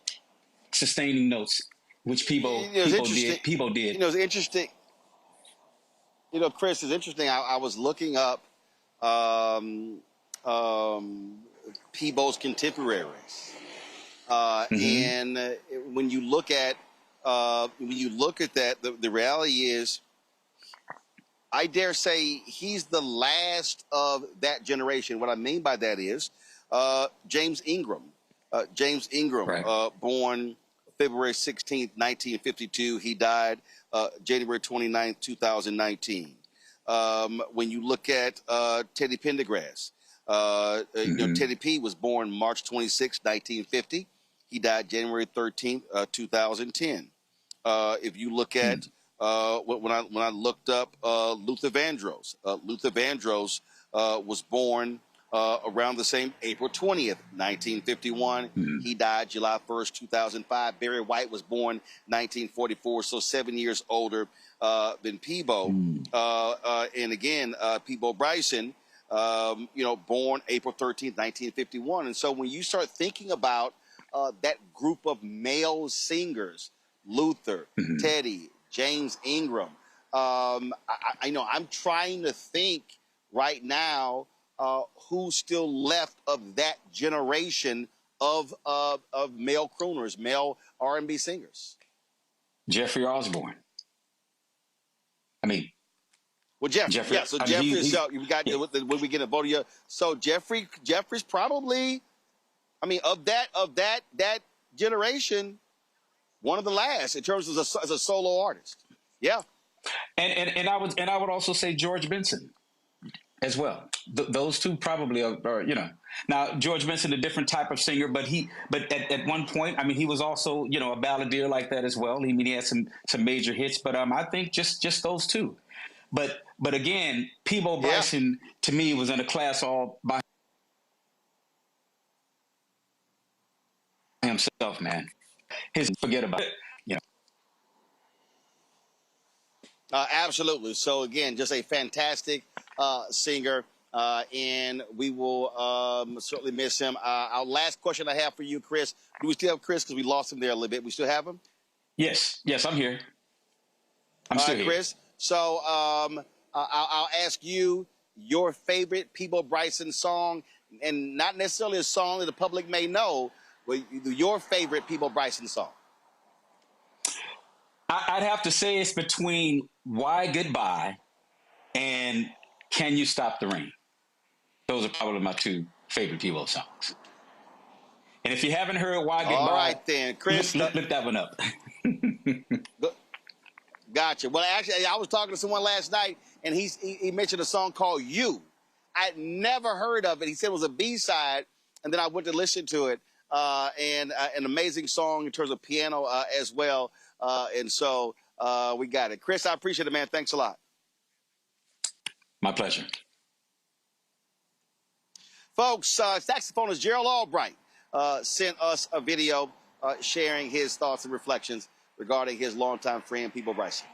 sustaining notes, which people did. It's interesting. Chris, it's interesting. I was looking up Peabo's contemporaries, and when you look at that, the reality is, I dare say he's the last of that generation. What I mean by that is James Ingram. Right. Born February 16th, 1952. He died January 29th, 2019. When you look at Teddy Pendergrass, Teddy P was born March 26, 1950. He died January 13th, 2010. If you look at when I looked up Luther Vandross, was born around the same April 20th, 1951. He died July 1st, 2005. Barry White was born 1944, so 7 years older than Peabo. And again, Peabo Bryson, born April 13th, 1951. And so when you start thinking about that group of male singers, Luther, Teddy, James Ingram, I'm trying to think right now who's still left of that generation of male crooners, male R&B singers. Jeffrey Osborne. Well, Jeffrey. Yeah, so Jeffrey. You got when we get a vote of you. So Jeffrey's probably, of that generation, one of the last in terms of as a solo artist. Yeah. And I would also say George Benson as well. Those two probably are. Now George Benson, a different type of singer, but at one point, he was also, a balladeer like that as well. He had some major hits, but I think just those two. But again, Peabo Bryson to me was in a class all by himself, man. Forget about it. Absolutely. So again, just a fantastic singer, and we will certainly miss him. Our last question I have for you, Chris. Do we still have Chris? Because we lost him there a little bit. We still have him? Yes, I'm here. I'm still here. Chris. So I'll ask you your favorite Peabo Bryson song, and not necessarily a song that the public may know, but your favorite Peabo Bryson song. I'd have to say it's between Why Goodbye and Can You Stop the Rain. Those are probably my two favorite Peabo songs. And if you haven't heard Why Goodbye, all right then, Chris, look that one up. Gotcha. Well, actually, I was talking to someone last night, and he mentioned a song called You. I'd never heard of it. He said it was a B-side, and then I went to listen to it, and an amazing song in terms of piano as well. And so we got it. Chris, I appreciate it, man. Thanks a lot. My pleasure. Folks, saxophonist Gerald Albright sent us a video sharing his thoughts and reflections regarding his longtime friend, Peabo Bryson.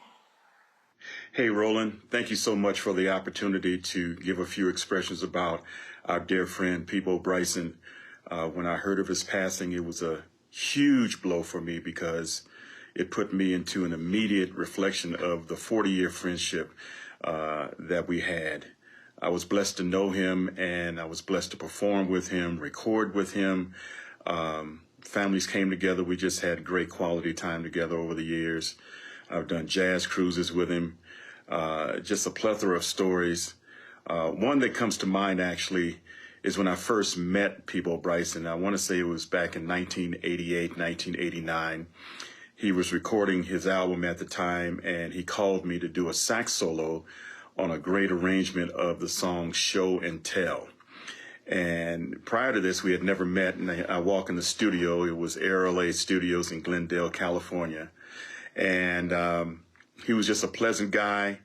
Hey, Roland, thank you so much for the opportunity to give a few expressions about our dear friend, Peabo Bryson. When I heard of his passing, it was a huge blow for me because it put me into an immediate reflection of the 40-year friendship that we had. I was blessed to know him, and I was blessed to perform with him, record with him. Families came together. We just had great quality time together over the years. I've done jazz cruises with him. Just a plethora of stories. One that comes to mind, actually, is when I first met Peabo Bryson. I want to say it was back in 1988, 1989. He was recording his album at the time, and he called me to do a sax solo on a great arrangement of the song Show and Tell. And prior to this, we had never met, and I walk in the studio. It was AirLA Studios in Glendale, California. And he was just a pleasant guy,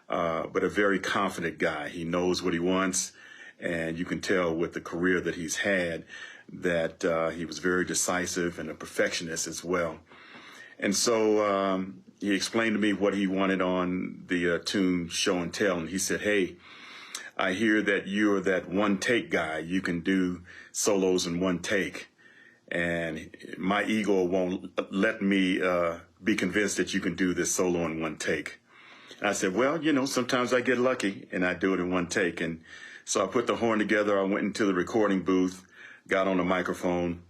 but a very confident guy. He knows what he wants, and you can tell with the career that he's had that he was very decisive and a perfectionist as well. And so he explained to me what he wanted on the tune Show and Tell, and he said, hey, I hear that you're that one-take guy. You can do solos in one take, and my ego won't let me be convinced that you can do this solo in one take. And I said, well, you know, sometimes I get lucky and I do it in one take. And so I put the horn together. I went into the recording booth, got on the microphone,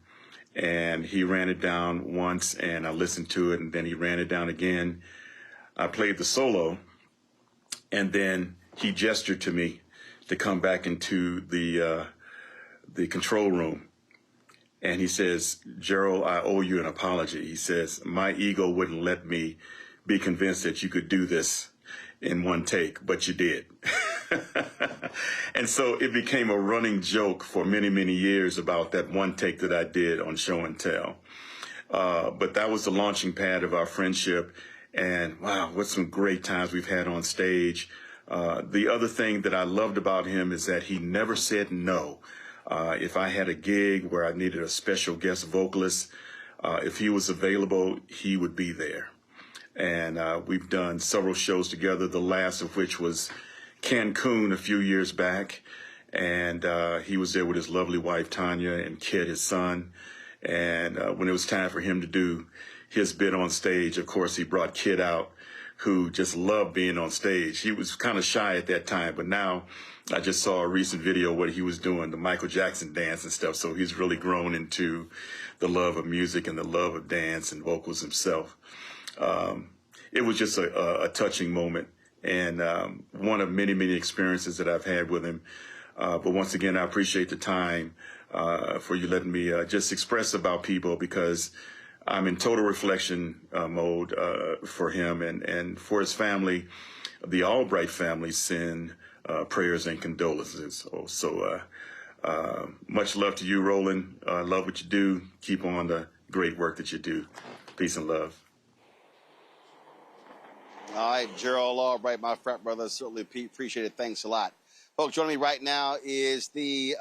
and he ran it down once, and I listened to it, and then he ran it down again. I played the solo, and then he gestured to me to come back into the control room. And he says, Gerald, I owe you an apology. He says, my ego wouldn't let me be convinced that you could do this in one take, but you did. And so it became a running joke for many, many years about that one take that I did on Show and Tell. But that was the launching pad of our friendship. And wow, what some great times we've had on stage. The other thing that I loved about him is that he never said no. If I had a gig where I needed a special guest vocalist, if he was available, he would be there. And we've done several shows together, the last of which was Cancun a few years back. And he was there with his lovely wife, Tanya, and Kid, his son. And when it was time for him to do his bit on stage, of course, he brought Kid out, who just loved being on stage. He was kind of shy at that time, but now I just saw a recent video of what he was doing, the Michael Jackson dance and stuff. So he's really grown into the love of music and the love of dance and vocals himself. It was just a touching moment, and one of many, many experiences that I've had with him. But once again, I appreciate the time for you letting me just express about Peabo, because I'm in total reflection mode for him and for his family. The Albright family send prayers and condolences. So much love to you, Roland. Love what you do. Keep on the great work that you do. Peace and love. All right, Gerald Albright, my frat brother, certainly appreciate it. Thanks a lot. Folks, joining me right now is the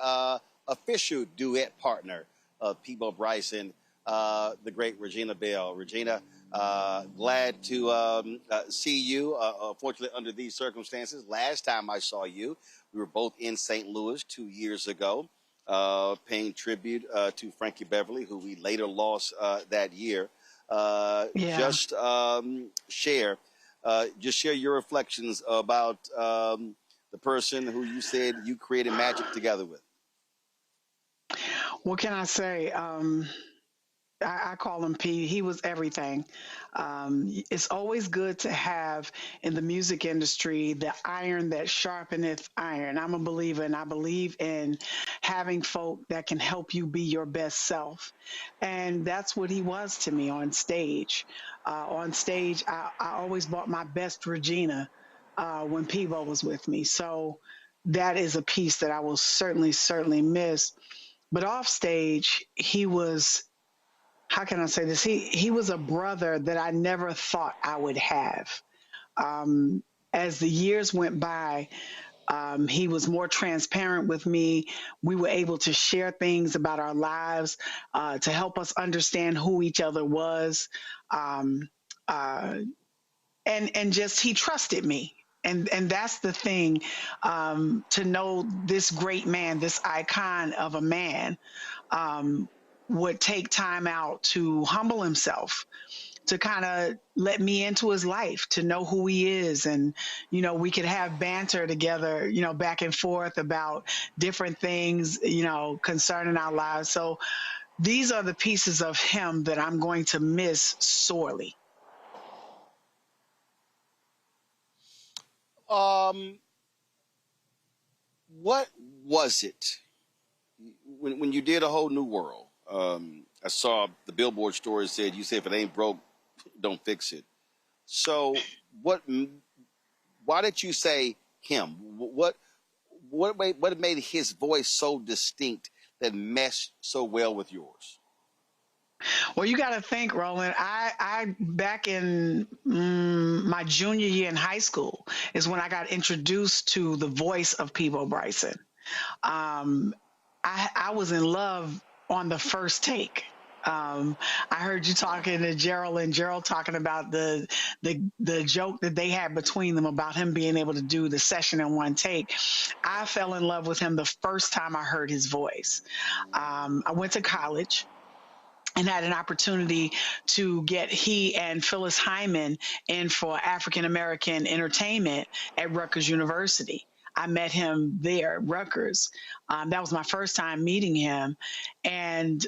official duet partner of Peabo Bryson, the great Regina Bell. Regina, glad to see you. Unfortunately, under these circumstances, last time I saw you, we were both in St. Louis 2 years ago, paying tribute to Frankie Beverly, who we later lost that year. Just share your reflections about the person who you said you created magic together with. What can I say? I call him P. He was everything. It's always good to have in the music industry the iron that sharpeneth iron. I'm a believer, and I believe in having folk that can help you be your best self. And that's what he was to me on stage. I always brought my best Regina when Peabo was with me. So that is a piece that I will certainly miss. But off stage, he was, how can I say this? He was a brother that I never thought I would have. As the years went by, He was more transparent with me. We were able to share things about our lives to help us understand who each other was. And just he trusted me. And that's the thing, to know this great man, this icon of a man, would take time out to humble himself, to kind of let me into his life, to know who he is. And, you know, we could have banter together, you know, back and forth about different things, you know, concerning our lives. So these are the pieces of him that I'm going to miss sorely. What was it when you did A Whole New World? I saw the Billboard story said, you said, if it ain't broke, don't fix it. So why did you say him? What made his voice so distinct that meshed so well with yours? Well, you got to think, Roland. I back in my junior year in high school is when I got introduced to the voice of Peabo Bryson. I was in love on the first take. I heard you talking to Gerald and Gerald talking about the joke that they had between them about him being able to do the session in one take. I fell in love with him the first time I heard his voice. I went to college and had an opportunity to get he and Phyllis Hyman in for African American entertainment at Rutgers University. I met him there at Rutgers. That was my first time meeting him. And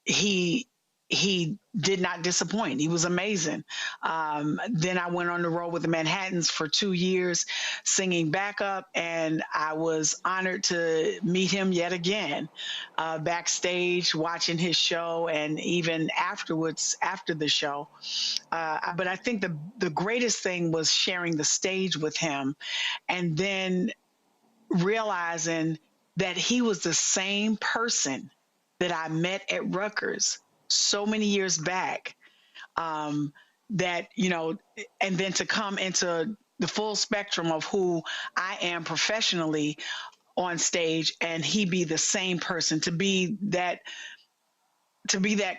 he did not disappoint. He was amazing. Then I went on the road with the Manhattans for 2 years singing backup, and I was honored to meet him yet again backstage watching his show, and even afterwards, after the show. But I think the greatest thing was sharing the stage with him and then realizing that he was the same person that I met at Rutgers so many years back, that, you know, and then to come into the full spectrum of who I am professionally on stage and he be the same person, to be that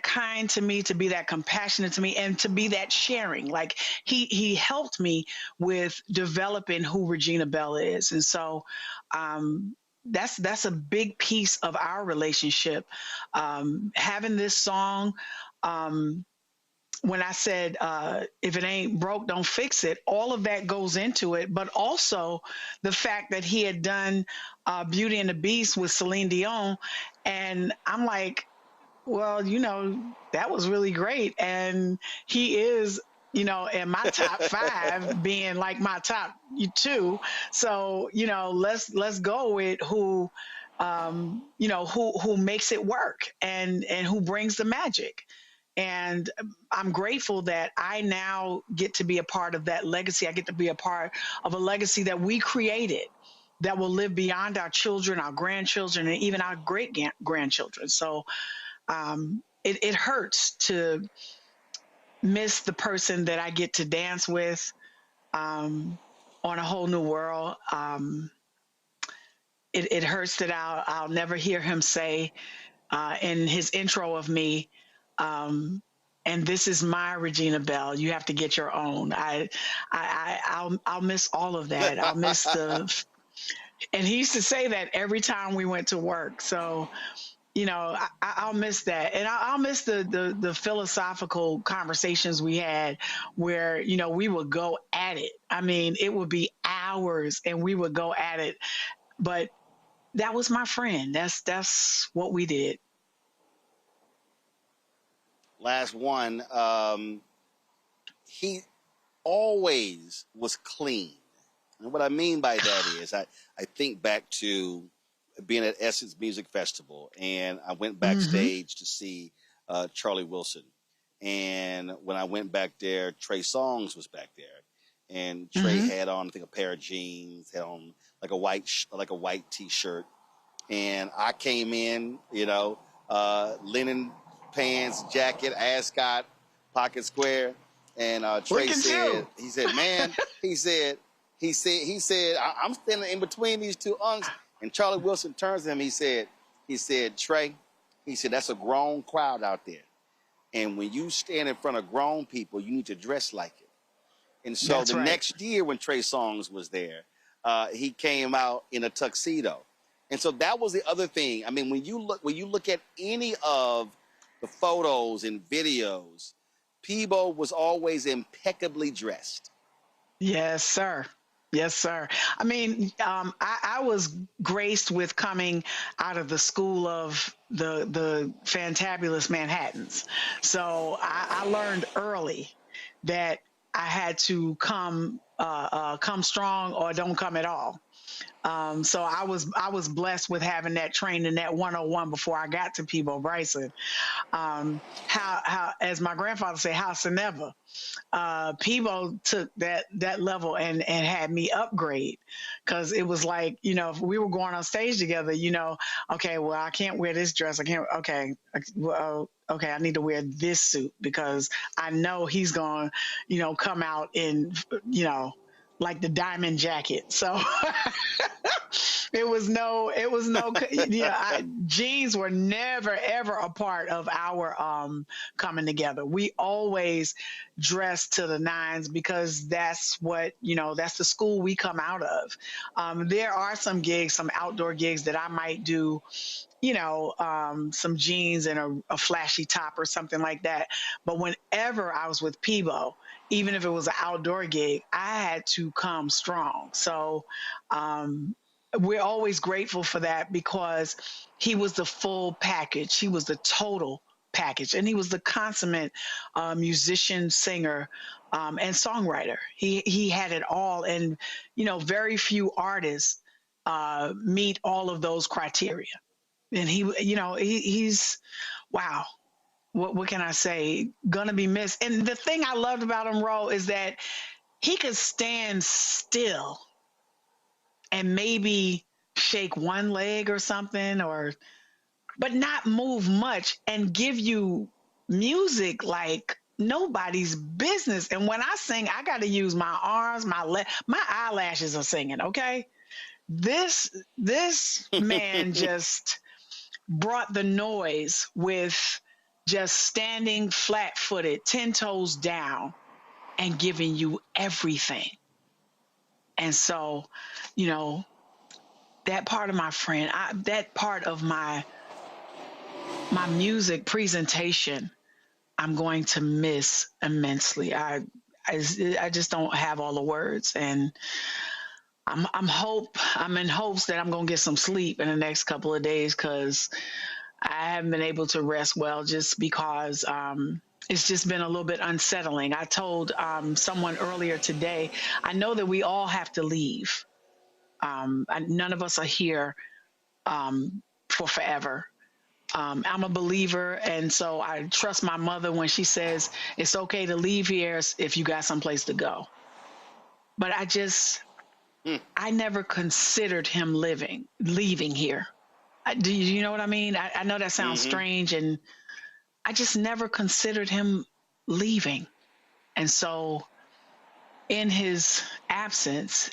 kind to me, to be that compassionate to me, and to be that sharing. Like he helped me with developing who Regina Belle is. And so, that's a big piece of our relationship. Having this song, when I said, if it ain't broke, don't fix it, all of that goes into it. But also the fact that he had done Beauty and the Beast with Celine Dion. And I'm like, well, you know, that was really great. And he is, you know, in my top 5 being like my top 2. So, you know, let's go with who, you know, who makes it work and who brings the magic. And I'm grateful that I now get to be a part of that legacy. I get to be a part of a legacy that we created that will live beyond our children, our grandchildren, and even our great grandchildren. So it hurts to miss the person that I get to dance with on A Whole New World. It hurts that I'll never hear him say in his intro of me, and this is my Regina Belle. You have to get your own. I'll miss all of that. I'll miss and he used to say that every time we went to work. So, you know, I'll miss that. And I'll miss the philosophical conversations we had where, you know, we would go at it. I mean, it would be hours and we would go at it. But that was my friend. That's what we did. Last one. He always was clean. And what I mean by that is I think back to being at Essence Music Festival, and I went backstage to see Charlie Wilson. And when I went back there, Trey Songz was back there, and Trey had on, I think, a pair of jeans, had on like a white T-shirt, and I came in, you know, linen pants, jacket, ascot, pocket square, and Trey said, he said, man, he said, He said, I'm standing in between these two unks. And Charlie Wilson turns to him. He said, Trey, he said, that's a grown crowd out there. And when you stand in front of grown people, you need to dress like it. And so That's the right. next year when Trey Songz was there, he came out in a tuxedo. And so that was the other thing. I mean, when you look at any of the photos and videos, Peabo was always impeccably dressed. Yes, sir. Yes, sir. I mean, I was graced with coming out of the school of the fantabulous Manhattans. So I learned early that I had to come strong or don't come at all. So I was blessed with having that training, that 101 before I got to Peabo Bryson. How as my grandfather said, howsoever. Peabo took that level and had me upgrade, because it was like, if we were going on stage together, okay, well, I can't wear this dress. Okay, I need to wear this suit because I know he's going to, come out in, like the diamond jacket. So it was no, jeans were never, ever a part of our coming together. We always dressed to the nines because that's what, that's the school we come out of. There are some gigs, some outdoor gigs that I might do, some jeans and a flashy top or something like that. But whenever I was with Peabo, even if it was an outdoor gig, I had to come strong. So we're always grateful for that because he was the full package. He was the total package. And he was the consummate musician, singer, and songwriter. He had it all. And, very few artists meet all of those criteria. And he's, wow. What can I say? Gonna be missed. And the thing I loved about him, Ro, is that he could stand still and maybe shake one leg or something, but not move much and give you music like nobody's business. And when I sing, I got to use my arms, my eyelashes are singing. Okay, this man just brought the noise with just standing flat-footed, 10 toes down, and giving you everything. And so, that part of my friend, that part of my music presentation, I'm going to miss immensely. I just don't have all the words, and I'm in hopes that I'm going to get some sleep in the next couple of days, because I haven't been able to rest well just because it's just been a little bit unsettling. I told someone earlier today, I know that we all have to leave. None of us are here for forever. I'm a believer, and so I trust my mother when she says it's okay to leave here if you got someplace to go. But I never considered him leaving here. Do you know what I mean? I know that sounds strange, and I just never considered him leaving. And so in his absence,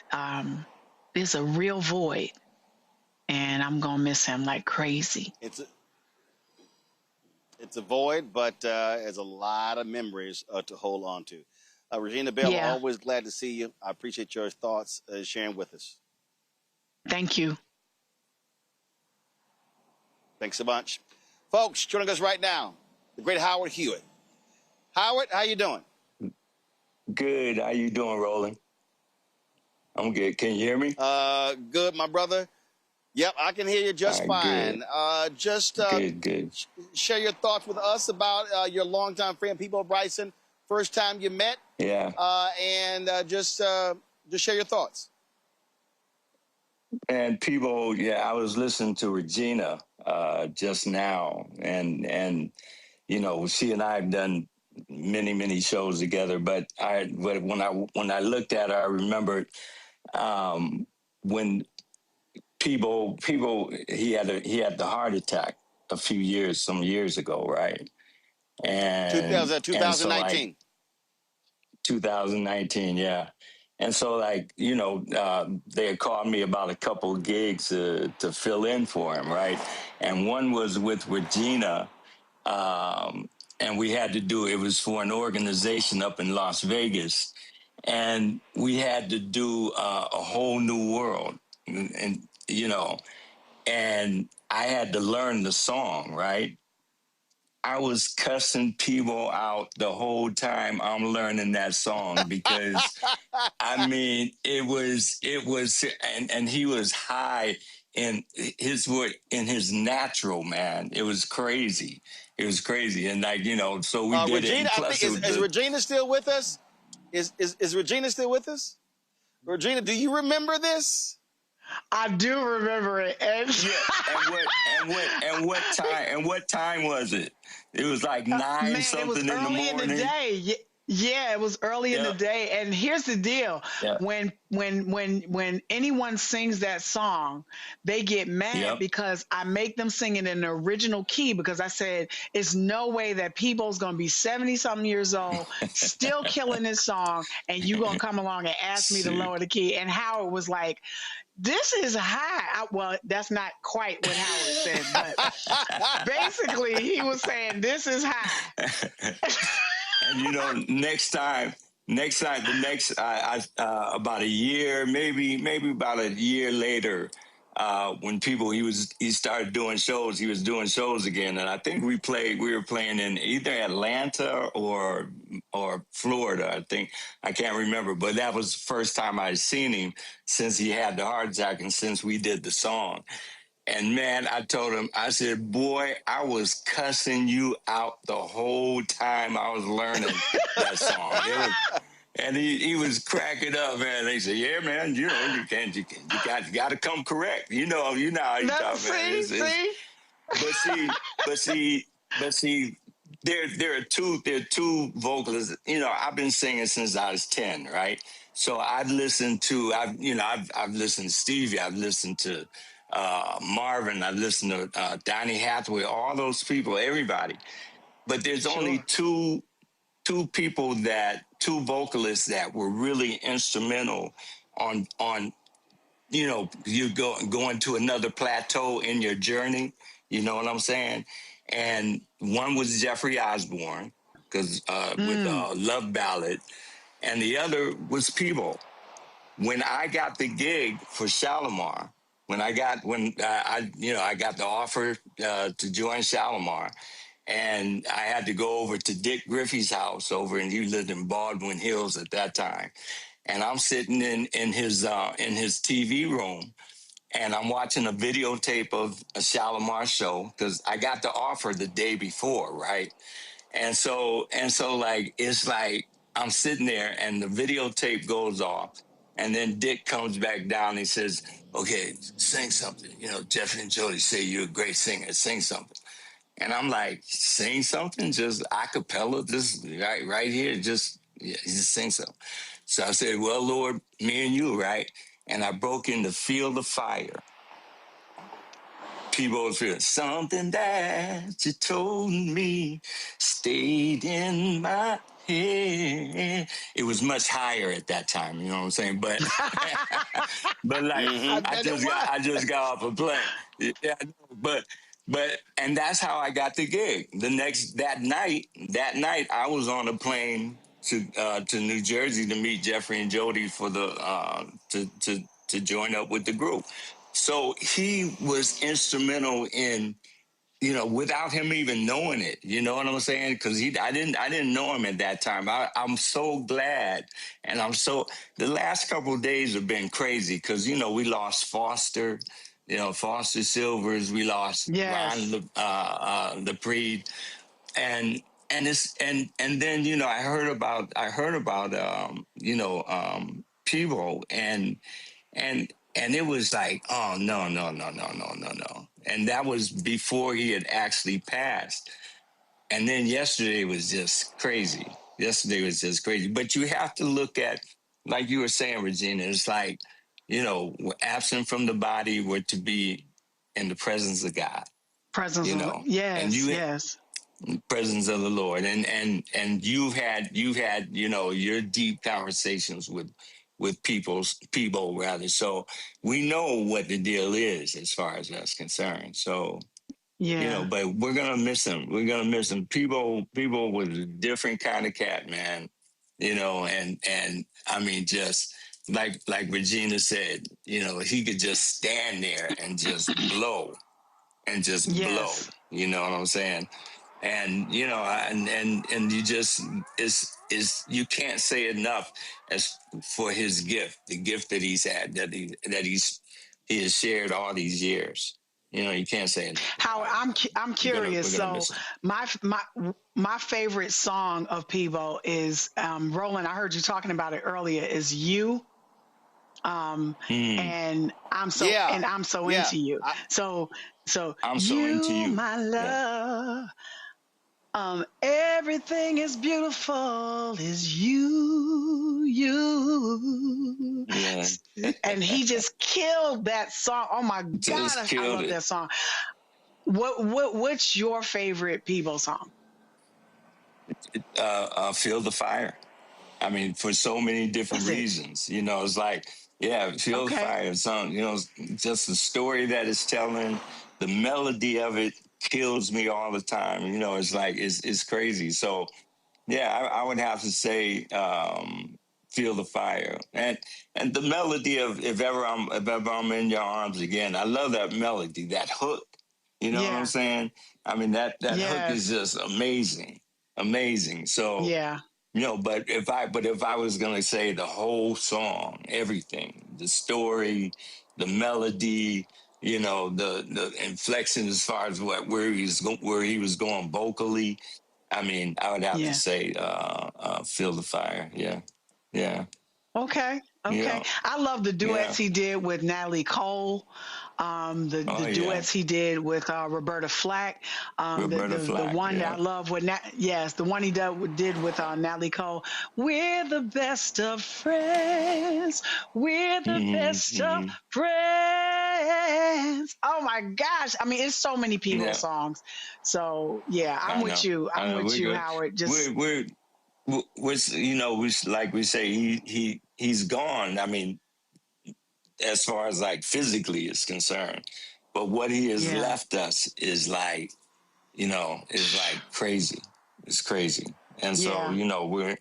there's a real void, and I'm going to miss him like crazy. It's a void, but there's a lot of memories to hold on to. Regina Bell, Yeah. always glad to see you. I appreciate your thoughts sharing with us. Thank you. Thanks so much. Folks, joining us right now, the great Howard Hewitt. Howard, how you doing? Good. How you doing, Roland? I'm good. Can you hear me? Good, my brother. Yep, I can hear you just fine. Good. Good. Share your thoughts with us about your longtime friend, Peabo Bryson. First time you met. Yeah. And just share your thoughts. And Peabo, I was listening to Regina just now, and she and I have done many shows together. But when I looked at her, I remembered when Peabo he had the heart attack some years ago, right? And 2019. And so 2019, yeah. And so, like, they had called me about a couple of gigs to fill in for him, right? And one was with Regina, and we had to do, it was for an organization up in Las Vegas, and we had to do A Whole New World, and and I had to learn the song, right? I was cussing people out the whole time I'm learning that song because I mean it was and he was high in his voice, in his natural, man. It was crazy. It was crazy. And like, so we did Regina, it. And I plus think, is Regina still with us? Is Regina still with us? Regina, do you remember this? I do remember it. And what time was it? It was like 9 something in the morning. It was early in the day. Yeah, it was early in the day. And here's the deal: when anyone sings that song, they get mad because I make them sing it in the original key, because I said it's no way that people's gonna be 70-something years old still killing this song, and you gonna come along and ask me to lower the key. And Howard was like, this is high. Well, that's not quite what Howard said, but basically he was saying this is high. And next time, about a year, maybe about a year later, when he started doing shows, he was doing shows again, and I think we were playing in either Atlanta or Florida. I can't remember, but that was the first time I'd seen him since he had the heart attack and since we did the song. And man, I told him, I said, boy, I was cussing you out the whole time I was learning that song. And he was cracking up, man. They said, yeah, man, you got to come correct. You know how you talk, man. But see, there are two vocalists. I've been singing since I was 10, right? So I've listened to Stevie, I've listened to Marvin, I've listened to Donny Hathaway, all those people, everybody. But there's only two vocalists that were really instrumental on you going to another plateau in your journey. You know what I'm saying? And one was Jeffrey Osborne, because with Love Ballad, and the other was Peebo. When I got the gig for Shalimar, I got the offer to join Shalimar, and I had to go over to Dick Griffey's house he lived in Baldwin Hills at that time. And I'm sitting in his TV room, and I'm watching a videotape of a Shalimar show, because I got the offer the day before, right? And so like, it's like I'm sitting there and the videotape goes off, and then Dick comes back down and he says, okay, sing something. Jeff and Jody say you're a great singer, sing something. And I'm like, sing something? Just a cappella, just right here, just sing something. So I said, well, Lord, me and you, right? And I broke into Feel the Fire. People feel something that you told me stayed in my head. It was much higher at that time, you know what I'm saying? But but like I just got off a plane. Yeah, but and that's how I got the gig. That night I was on a plane to New Jersey to meet Jeffrey and Jody for the to join up with the group. So he was instrumental in, without him even knowing it. You know what I'm saying? Because I didn't know him at that time. I'm so glad, and the last couple of days have been crazy because we lost Foster, Foster Silvers, we lost Ron LePreed, and then I heard about Peebo and it was like, oh, no. And that was before he had actually passed. And then yesterday was just crazy. But you have to look at, like you were saying, Regina, it's like, we're absent from the body, we're to be in the presence of God. Presence of the Lord. And you've had, your deep conversations with with Peebo rather. So we know what the deal is as far as that's concerned. So, you know, but we're going to miss him. We're going to miss him. Peebo was a different kind of cat, man, you know, and I mean, just like Regina said, you know, he could just stand there and just blow and just blow, you know what I'm saying? And, you know, and you just, you can't say enough as for his gift, the gift that he's had, that he has shared all these years. You know, you can't say enough. Howard, I'm curious. We're gonna So my favorite song of Peebo is Roland. I heard you talking about it earlier. Is You. And I'm so into you. So I'm so into you, my love. Everything is beautiful is you. Yeah. And he just killed that song. Oh my God, I love that song. What's your favorite Peebo song? Feel the Fire. I mean, for so many different reasons. You know, it's like, Feel the Fire song, you know, just the story that it's telling, the melody of it kills me all the time. You know, it's like, it's crazy. So, I would have to say Feel the Fire. And the melody of If Ever I'm in Your Arms Again, I love that melody, that hook. You know what I'm saying? I mean, that hook is just amazing. Amazing. So, you know, but if I was gonna say the whole song, everything, the story, the melody, you know, the inflection as far as where he was going vocally, I mean, I would have to say Feel the Fire. Yeah. Okay. Yeah. I love the duets he did with Natalie Cole, the duets he did with Roberta Flack. The one that I love with the one he did with Natalie Cole. We're the best of friends. We're the best of friends. Oh my gosh! I mean, it's so many Peebo songs. So I'm with you. I'm with you, Howard. Just we're you know, like we say, he's gone. I mean, as far as like physically is concerned, but what he has left us is like, you know, is like crazy. It's crazy. And so, you know, we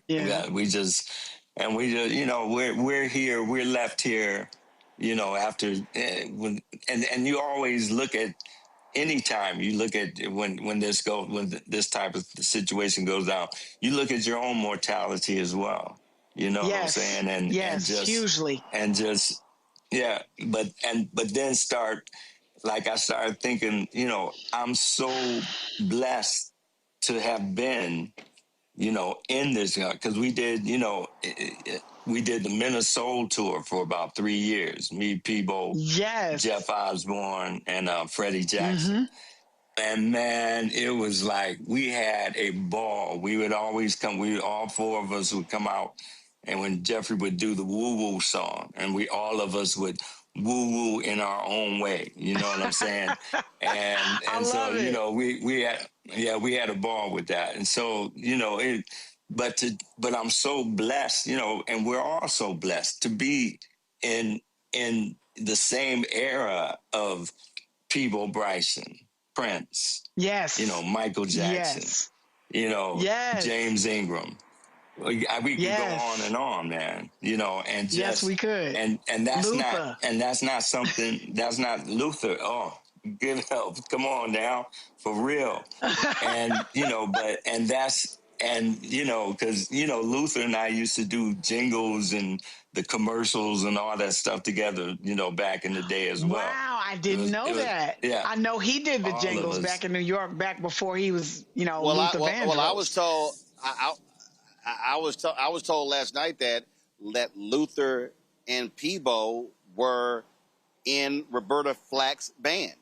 just, you know, we're here, we're left here, you know, after and you always look at, anytime you look at when this type of situation goes down, you look at your own mortality as well. You know what I'm saying? And just hugely. And just but then I started thinking, you know, I'm so blessed to have been, you know, in this, because we did, you know, we did the Minnesota tour for about 3 years. Me, Peebo, Jeff Osborne, and Freddie Jackson. And man, it was like we had a ball. We would always come. All four of us would come out, and when Jeffrey would do the woo woo song, and all of us would woo woo in our own way. You know what I'm saying? And so you know we had a ball with that. And so you know but I'm so blessed, you know, and we're all so blessed to be in the same era of Peebo Bryson, Prince, you know, Michael Jackson, you know, James Ingram. We could go on, man, you know, and just, we could. And that's Luther. That's not something, that's not Luther. Oh, give help. Come on now, for real. And, you know, you know, because, you know, Luther and I used to do jingles and the commercials and all that stuff together, you know, back in the day as well. Wow, I didn't know that. Yeah. I know he did the jingles back in New York, back before he was, you know, Luther Vandross. Well, I was told, I was told last night that Luther and Peebo were in Roberta Flack's band.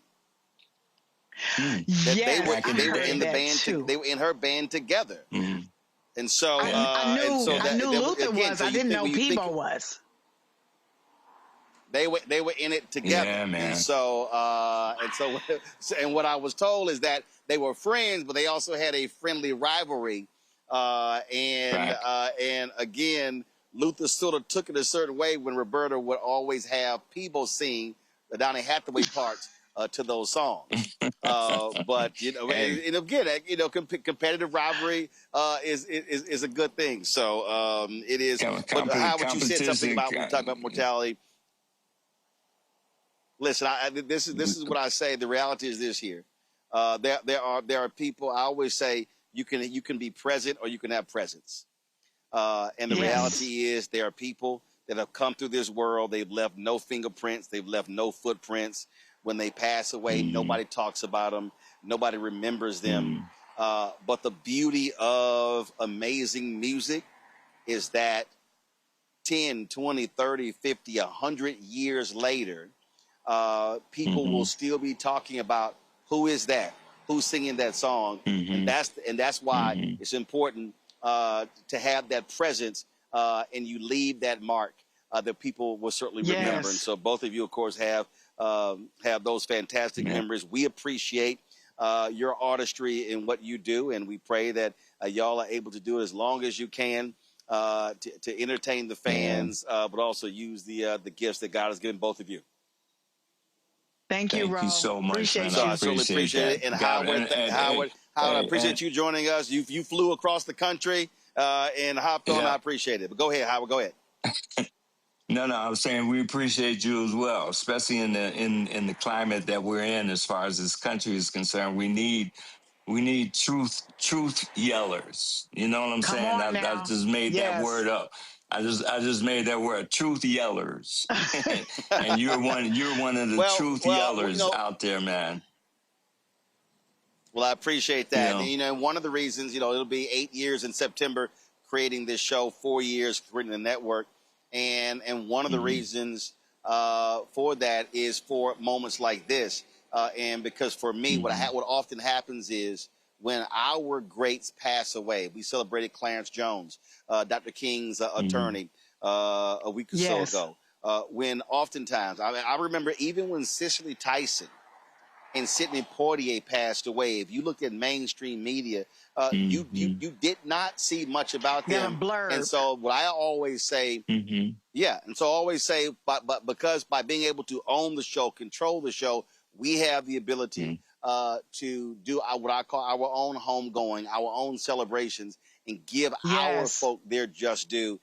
They were in the band too. They were in her band together. And so I knew Luther was. I didn't know Peebo was. They were in it together. Yeah, man. And so what I was told is that they were friends, but they also had a friendly rivalry. And again, Luther sort of took it a certain way when Roberta would always have Peebo sing the Donny Hathaway parts to those songs. But and again, competitive rivalry is a good thing. So it is. But Howard, you said something about when we talk about mortality. Listen, this is what I say. The reality is this here. There are people. I always say you can be present or you can have presence. And the reality is there are people that have come through this world. They've left no fingerprints. They've left no footprints. When they pass away, nobody talks about them. Nobody remembers them. But the beauty of amazing music is that 10, 20, 30, 50, 100 years later, people will still be talking about who is that, who's singing that song. And that's why it's important to have that presence and you leave that mark that people will certainly remember. And so both of you, of course, have those fantastic memories. We appreciate your artistry in what you do, and we pray that y'all are able to do it as long as you can to entertain the fans, but also use the gifts that God has given both of you. Thank you, Thank you so much, appreciate man. you. I certainly appreciate it. And Howard, I appreciate you joining us. You flew across the country and hopped on. I appreciate it. But go ahead, Howard. Go ahead. No, I was saying we appreciate you as well, especially in the climate that we're in as far as this country is concerned. We need truth yellers. You know what I'm saying? I just made that word up. I just made that word, truth yellers. And you're one of the truth yellers out there, man. Well, I appreciate that. And, one of the reasons, it'll be 8 years in September creating this show, 4 years creating the network. And one of the reasons for that is for moments like this. And because for me, what often happens is when our greats pass away, we celebrated Clarence Jones, Dr. King's attorney, a week or so ago. When oftentimes, I remember even when Cicely Tyson and Sidney Poitier passed away, if you look at mainstream media, you did not see much about them. And so what I always say, and so I always say, but because by being able to own the show, control the show, we have the ability to do what I call our own homegoing, our own celebrations, and give our folk their just due.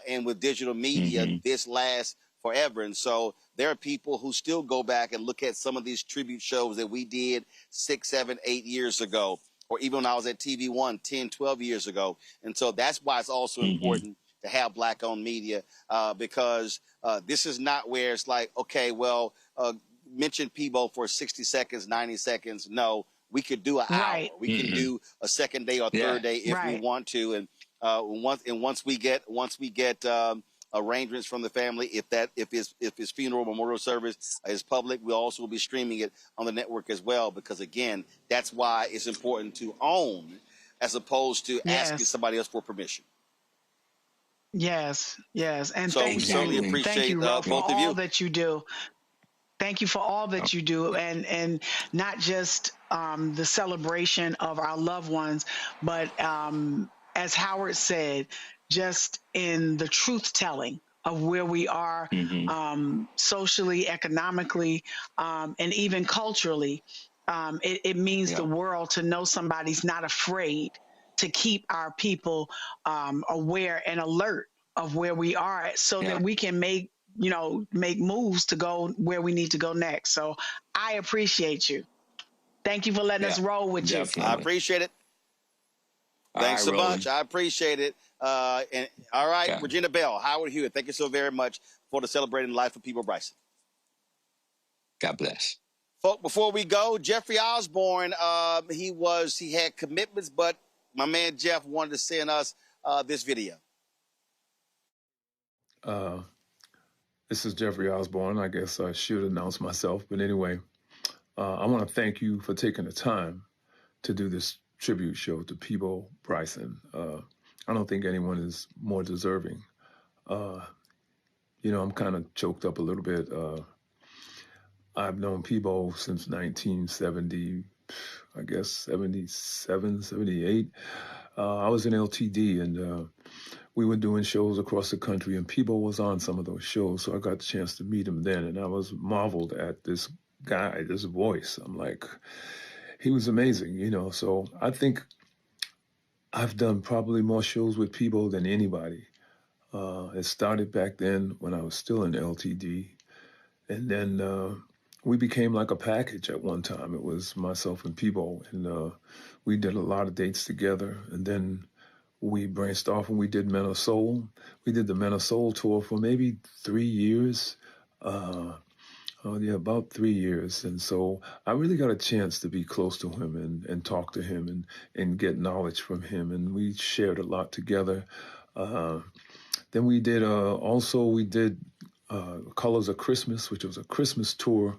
And with digital media, this lasts forever. And so there are people who still go back and look at some of these tribute shows that we did 6, 7, 8 years ago, or even when I was at TV One 10, 12 years ago. And so that's why it's also important to have Black-owned media, because this is not where it's like, okay, well, mention Peebo for 60 seconds, 90 seconds. No, we could do an hour. We can do a second day or third day if we want to. And once we get arrangements from the family, if his funeral memorial service is public, we also will be streaming it on the network as well, because again, that's why it's important to own as opposed to asking somebody else for permission. Yes. And so we certainly appreciate both of you. All that you do. Thank you for all that you do, and not just the celebration of our loved ones, but as Howard said, just in the truth telling of where we are socially, economically, and even culturally. It means the world to know somebody's not afraid to keep our people aware and alert of where we are, so that we can make moves to go where we need to go next. So I appreciate you. Thank you for letting us roll with you. I appreciate it. Thanks so much. I appreciate it. And all right, Regina Bell, Howard Hewitt, thank you so very much for the celebrating life of Peebo Bryson. God bless. Folk, before we go, Jeffrey Osborne, he had commitments, but my man Jeff wanted to send us this video. This is Jeffrey Osborne. I guess I should announce myself. But anyway, I want to thank you for taking the time to do this tribute show to Peebo Bryson. I don't think anyone is more deserving. I'm kind of choked up a little bit. I've known Peebo since 1970, I guess 77, 78. I was in LTD, and we were doing shows across the country, and Peebo was on some of those shows, so I got the chance to meet him then, and I was marveled at this guy, this voice. I'm like, he was amazing, you know. So I think I've done probably more shows with Peebo than anybody. It started back then when I was still in LTD, and then we became like a package at one time. It was myself and Peebo, and we did a lot of dates together, and then we branched off and we did Men of Soul. We did the Men of Soul tour for maybe 3 years. About 3 years. And so I really got a chance to be close to him and talk to him and get knowledge from him. And we shared a lot together. Then we did Colors of Christmas, which was a Christmas tour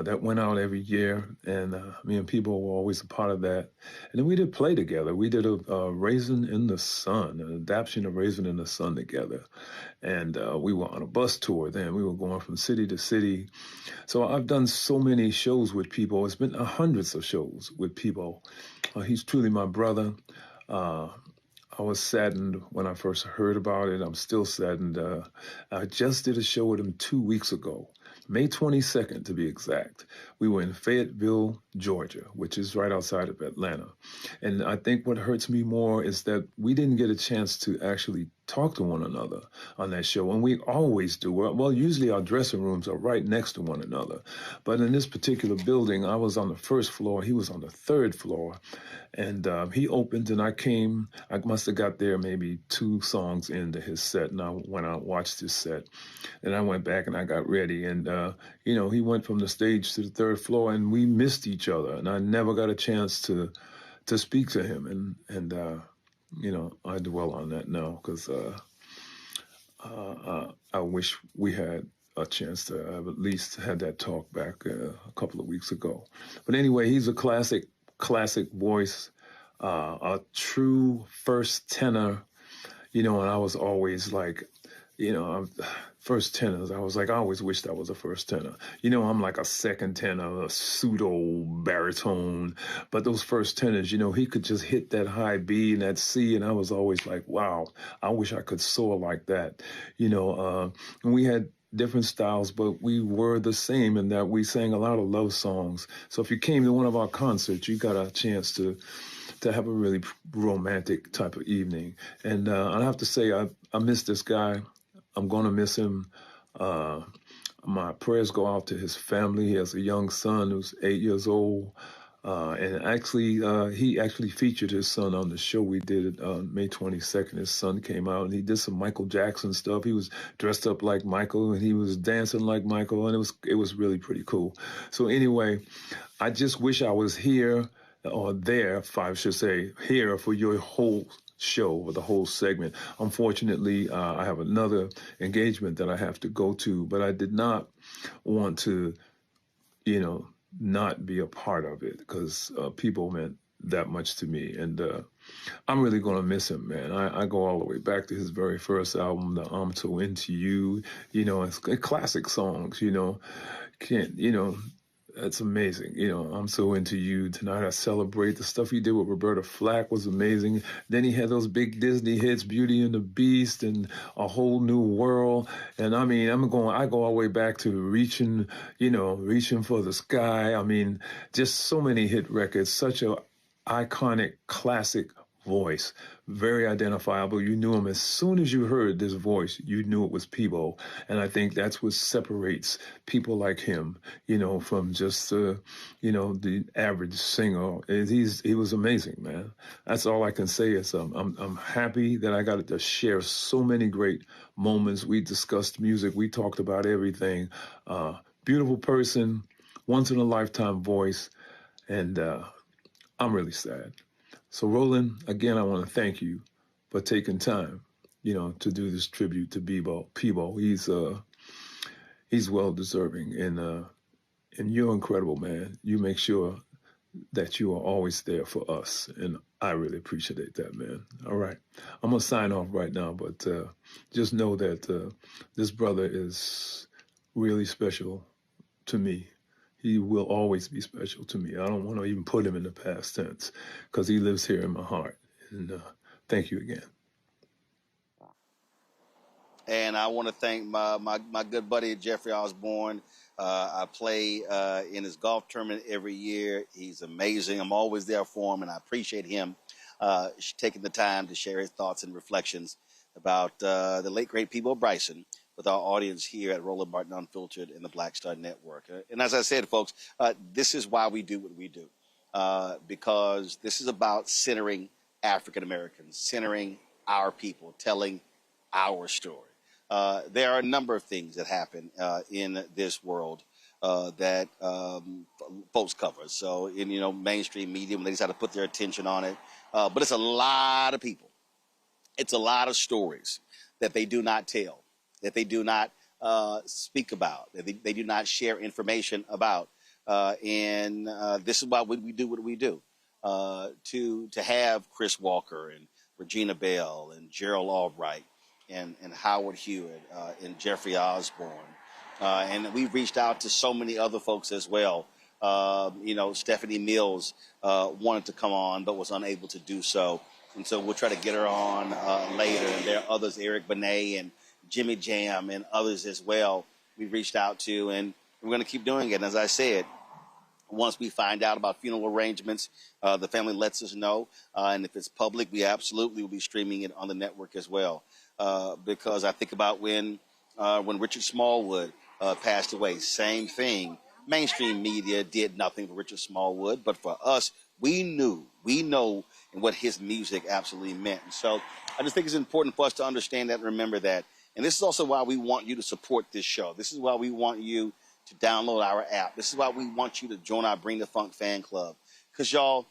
that went out every year, and me and Peebo were always a part of that. And then we did play together. We did a Raisin in the Sun, an adaptation of Raisin in the Sun together. And we were on a bus tour then. We were going from city to city. So I've done so many shows with Peebo. It's been hundreds of shows with Peebo. He's truly my brother. I was saddened when I first heard about it. I'm still saddened. I just did a show with him 2 weeks ago. May 22nd, to be exact. We were in Fayetteville, Georgia, which is right outside of Atlanta. And I think what hurts me more is that we didn't get a chance to actually talk to one another on that show. And we always do. Well, usually our dressing rooms are right next to one another. But in this particular building, I was on the first floor. He was on the third floor. And he opened and I came. I must have got there maybe 2 songs into his set. And I went out and watched his set. And I went back and I got ready. And, he went from the stage to the third floor and we missed each other. And I never got a chance to speak to him. And I dwell on that now because I wish we had a chance to have at least had that talk back a couple of weeks ago. But anyway, he's a classic voice, a true first tenor, and I was always like, first tenors, I was like, I always wished I was a first tenor. I'm like a second tenor, a pseudo baritone. But those first tenors, he could just hit that high B and that C. And I was always like, wow, I wish I could soar like that. And we had different styles, but we were the same in that we sang a lot of love songs. So if you came to one of our concerts, you got a chance to have a really romantic type of evening. And I have to say, I miss this guy. I'm going to miss him. My prayers go out to his family. He has a young son who's 8 years old. And actually, he actually featured his son on the show we did on May 22nd. His son came out and he did some Michael Jackson stuff. He was dressed up like Michael and he was dancing like Michael, and it was really pretty cool. So anyway, I just wish I was here or there, if I should say, here for your whole show or the whole segment. Unfortunately, I have another engagement that I have to go to, but I did not want to, not be a part of it because Peebo meant that much to me. And I'm really going to miss him, man. I go all the way back to his very first album, the I'm So Into You, it's classic songs, that's amazing. I'm So Into You. Tonight I Celebrate. The stuff he did with Roberta Flack was amazing. Then he had those big Disney hits, Beauty and the Beast and A Whole New World. And I mean, I go all the way back to Reaching for the Sky. I mean, just so many hit records, such a iconic, classic voice, very identifiable. You knew him as soon as you heard this voice, you knew it was Peebo. And I think that's what separates people like him, from just, the average singer. He was amazing, man. That's all I can say is I'm happy that I got to share so many great moments. We discussed music. We talked about everything. Beautiful person, once in a lifetime voice. And I'm really sad. So, Roland, again, I want to thank you for taking time, to do this tribute to Peebo. He's well deserving, and you're incredible, man. You make sure that you are always there for us, and I really appreciate that, man. All right, I'm gonna sign off right now, but just know that this brother is really special to me. He will always be special to me. I don't want to even put him in the past tense because he lives here in my heart. And thank you again. And I want to thank my good buddy, Jeffrey Osborne. I play in his golf tournament every year. He's amazing. I'm always there for him, and I appreciate him taking the time to share his thoughts and reflections about the late, great Peabo Bryson with our audience here at Roland Martin Unfiltered and the Black Star Network. And as I said, folks, this is why we do what we do, because this is about centering African Americans, centering our people, telling our story. There are a number of things that happen in this world that folks cover. So in mainstream media, when they decide to put their attention on it, but it's a lot of people. It's a lot of stories that they do not tell, that they do not speak about, that they do not share information about. And this is why we do what we do. To have Chris Walker and Regina Bell and Gerald Albright and Howard Hewitt and Jeffrey Osborne. And we've reached out to so many other folks as well. Stephanie Mills wanted to come on but was unable to do so. And so we'll try to get her on later. And there are others, Eric Benet and Jimmy Jam and others as well we reached out to. And we're going to keep doing it. And as I said, once we find out about funeral arrangements, the family lets us know. And if it's public, we absolutely will be streaming it on the network as well. Because I think about when Richard Smallwood passed away, same thing. Mainstream media did nothing for Richard Smallwood, but for us, we know what his music absolutely meant. And so I just think it's important for us to understand that and remember that. And this is also why we want you to support this show. This is why we want you to download our app. This is why we want you to join our Bring the Funk fan club. Because y'all,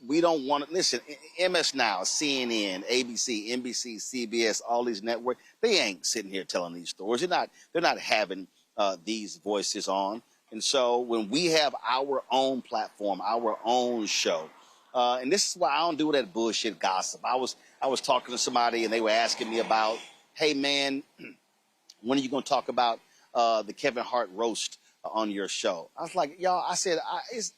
we don't want to, listen, MS Now, CNN, ABC, NBC, CBS, all these networks, they ain't sitting here telling these stories. They're not having these voices on. And so when we have our own platform, our own show, and this is why I don't do that bullshit gossip. I was talking to somebody and they were asking me about, hey man, when are you going to talk about the Kevin Hart roast on your show? I was like, y'all, I said,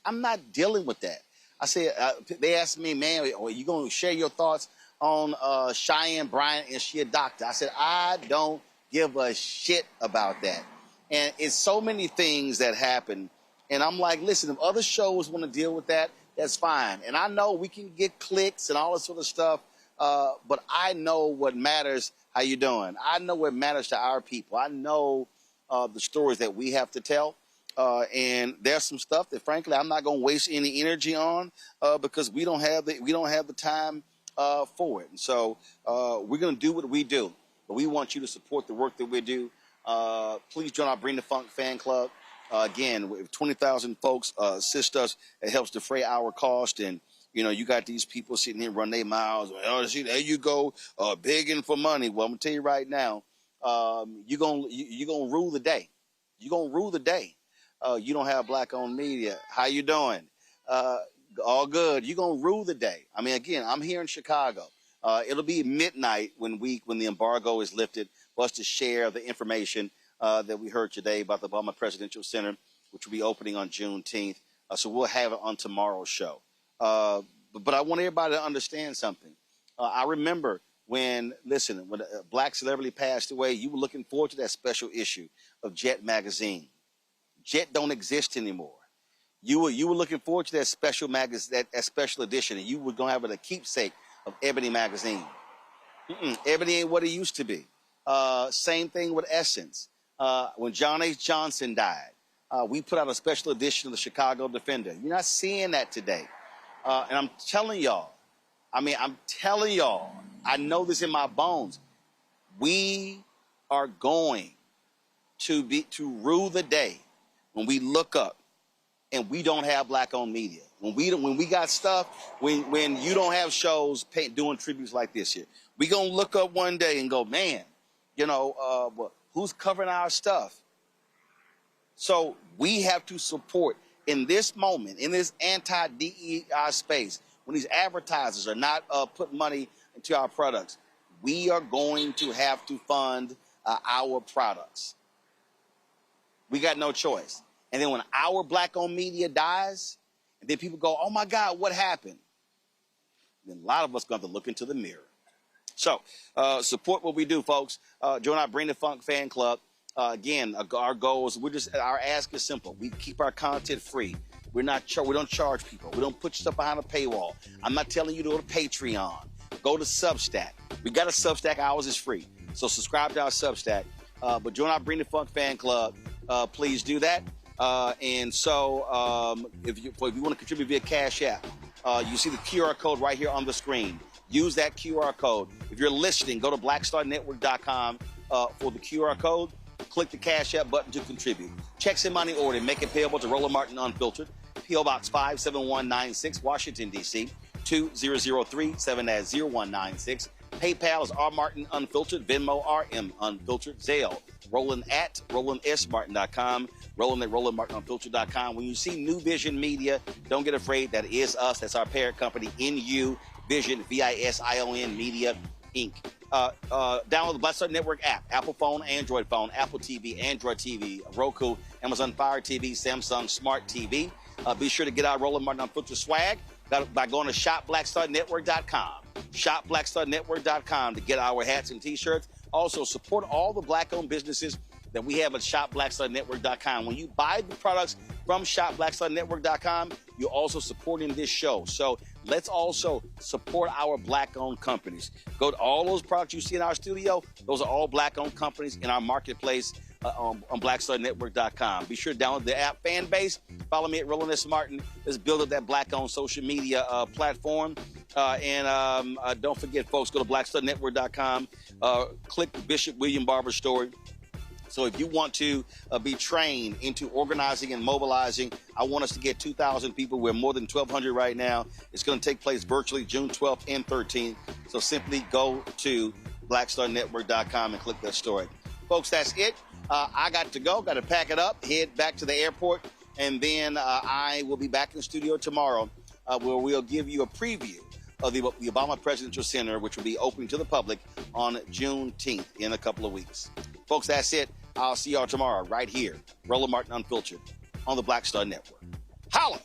I'm not dealing with that. I said, they asked me, man, are you going to share your thoughts on Cheyenne Bryant? Is she a doctor? I said, I don't give a shit about that. And it's so many things that happen. And I'm like, listen, if other shows want to deal with that, that's fine. And I know we can get clicks and all this sort of stuff, but I know what matters. How you doing? I know what matters to our people. I know the stories that we have to tell. And there's some stuff that, frankly, I'm not going to waste any energy on because we don't have the time for it. And so we're going to do what we do. But we want you to support the work that we do. Please join our Bring the Funk fan club. Again, if 20,000 folks assist us, it helps defray our cost. And, you got these people sitting here running their mouths. Oh, see, there you go, begging for money. Well, I'm going to tell you right now, you're gonna rule the day. You're going to rule the day. You don't have black-owned media. How you doing? All good. You're going to rule the day. I mean, again, I'm here in Chicago. It'll be midnight when the embargo is lifted for us to share the information that we heard today about the Obama Presidential Center, which will be opening on Juneteenth. So we'll have it on tomorrow's show. But I want everybody to understand something. I remember when a black celebrity passed away, you were looking forward to that special issue of Jet magazine. Jet don't exist anymore. You were looking forward to that special magazine, that special edition, and you were going to have a keepsake of Ebony magazine. Ebony ain't what it used to be. Same thing with Essence. When John H. Johnson died, we put out a special edition of the Chicago Defender. You're not seeing that today. And I'm telling y'all, I know this in my bones. We are going to rule the day when we look up and we don't have black-owned media. When we got stuff, when you don't have shows doing tributes like this here, we gonna look up one day and go, man, who's covering our stuff? So we have to support in this moment, in this anti-DEI space, when these advertisers are not putting money into our products, we are going to have to fund our products. We got no choice. And then when our black-owned media dies, and then people go, oh my God, what happened? Then a lot of us are going to have to look into the mirror. So support what we do, folks. Join our Bring the Funk fan club. Again, our goal is our ask is simple. We keep our content free. We don't charge people. We don't put stuff behind a paywall. I'm not telling you to go to Patreon. Go to Substack. We got a Substack. Ours is free. So subscribe to our Substack. But join our Bring the Funk fan club. Please do that. And so if you want to contribute via Cash App, you see the QR code right here on the screen. Use that QR code. If you're listening, go to blackstarnetwork.com for the QR code. Click the Cash App button to contribute. Checks in money order. Make it payable to Roland Martin Unfiltered. P.O. Box 57196, Washington, D.C. 2003 7-0196. PayPal is rmartinunfiltered. Venmo RM Unfiltered. Zelle Roland at RolandSMartin.com. Roland at RolandMartinUnfiltered.com. When you see New Vision Media, don't get afraid. That is us. That's our parent company, NU Vision, VISION Media, Inc. Download the Black Star Network app. Apple phone, Android phone, Apple TV, Android TV, Roku, Amazon Fire TV, Samsung Smart TV. Be sure to get our Roland Martin Unfiltered swag by going to shopblackstarnetwork.com. Shopblackstarnetwork.com to get our hats and T-shirts. Also, support all the Black-owned businesses that we have at shopblackstarnetwork.com. When you buy the products from shopblackstarnetwork.com, you're also supporting this show. So let's also support our Black-owned companies. Go to all those products you see in our studio. Those are all Black-owned companies in our marketplace on blackstarnetwork.com. Be sure to download the app Fanbase. Follow me at Roland S. Martin. Let's build up that Black-owned social media platform. And don't forget, folks, go to blackstarnetwork.com. Click the Bishop William Barber story. So if you want to be trained into organizing and mobilizing, I want us to get 2,000 people. We're more than 1,200 right now. It's going to take place virtually June 12th and 13th. So simply go to blackstarnetwork.com and click that story. Folks, that's it. I got to go, got to pack it up, head back to the airport, and then I will be back in the studio tomorrow where we'll give you a preview of the Obama Presidential Center, which will be open to the public on Juneteenth in a couple of weeks. Folks, that's it. I'll see y'all tomorrow right here, Roland Martin Unfiltered on the Black Star Network. Holla!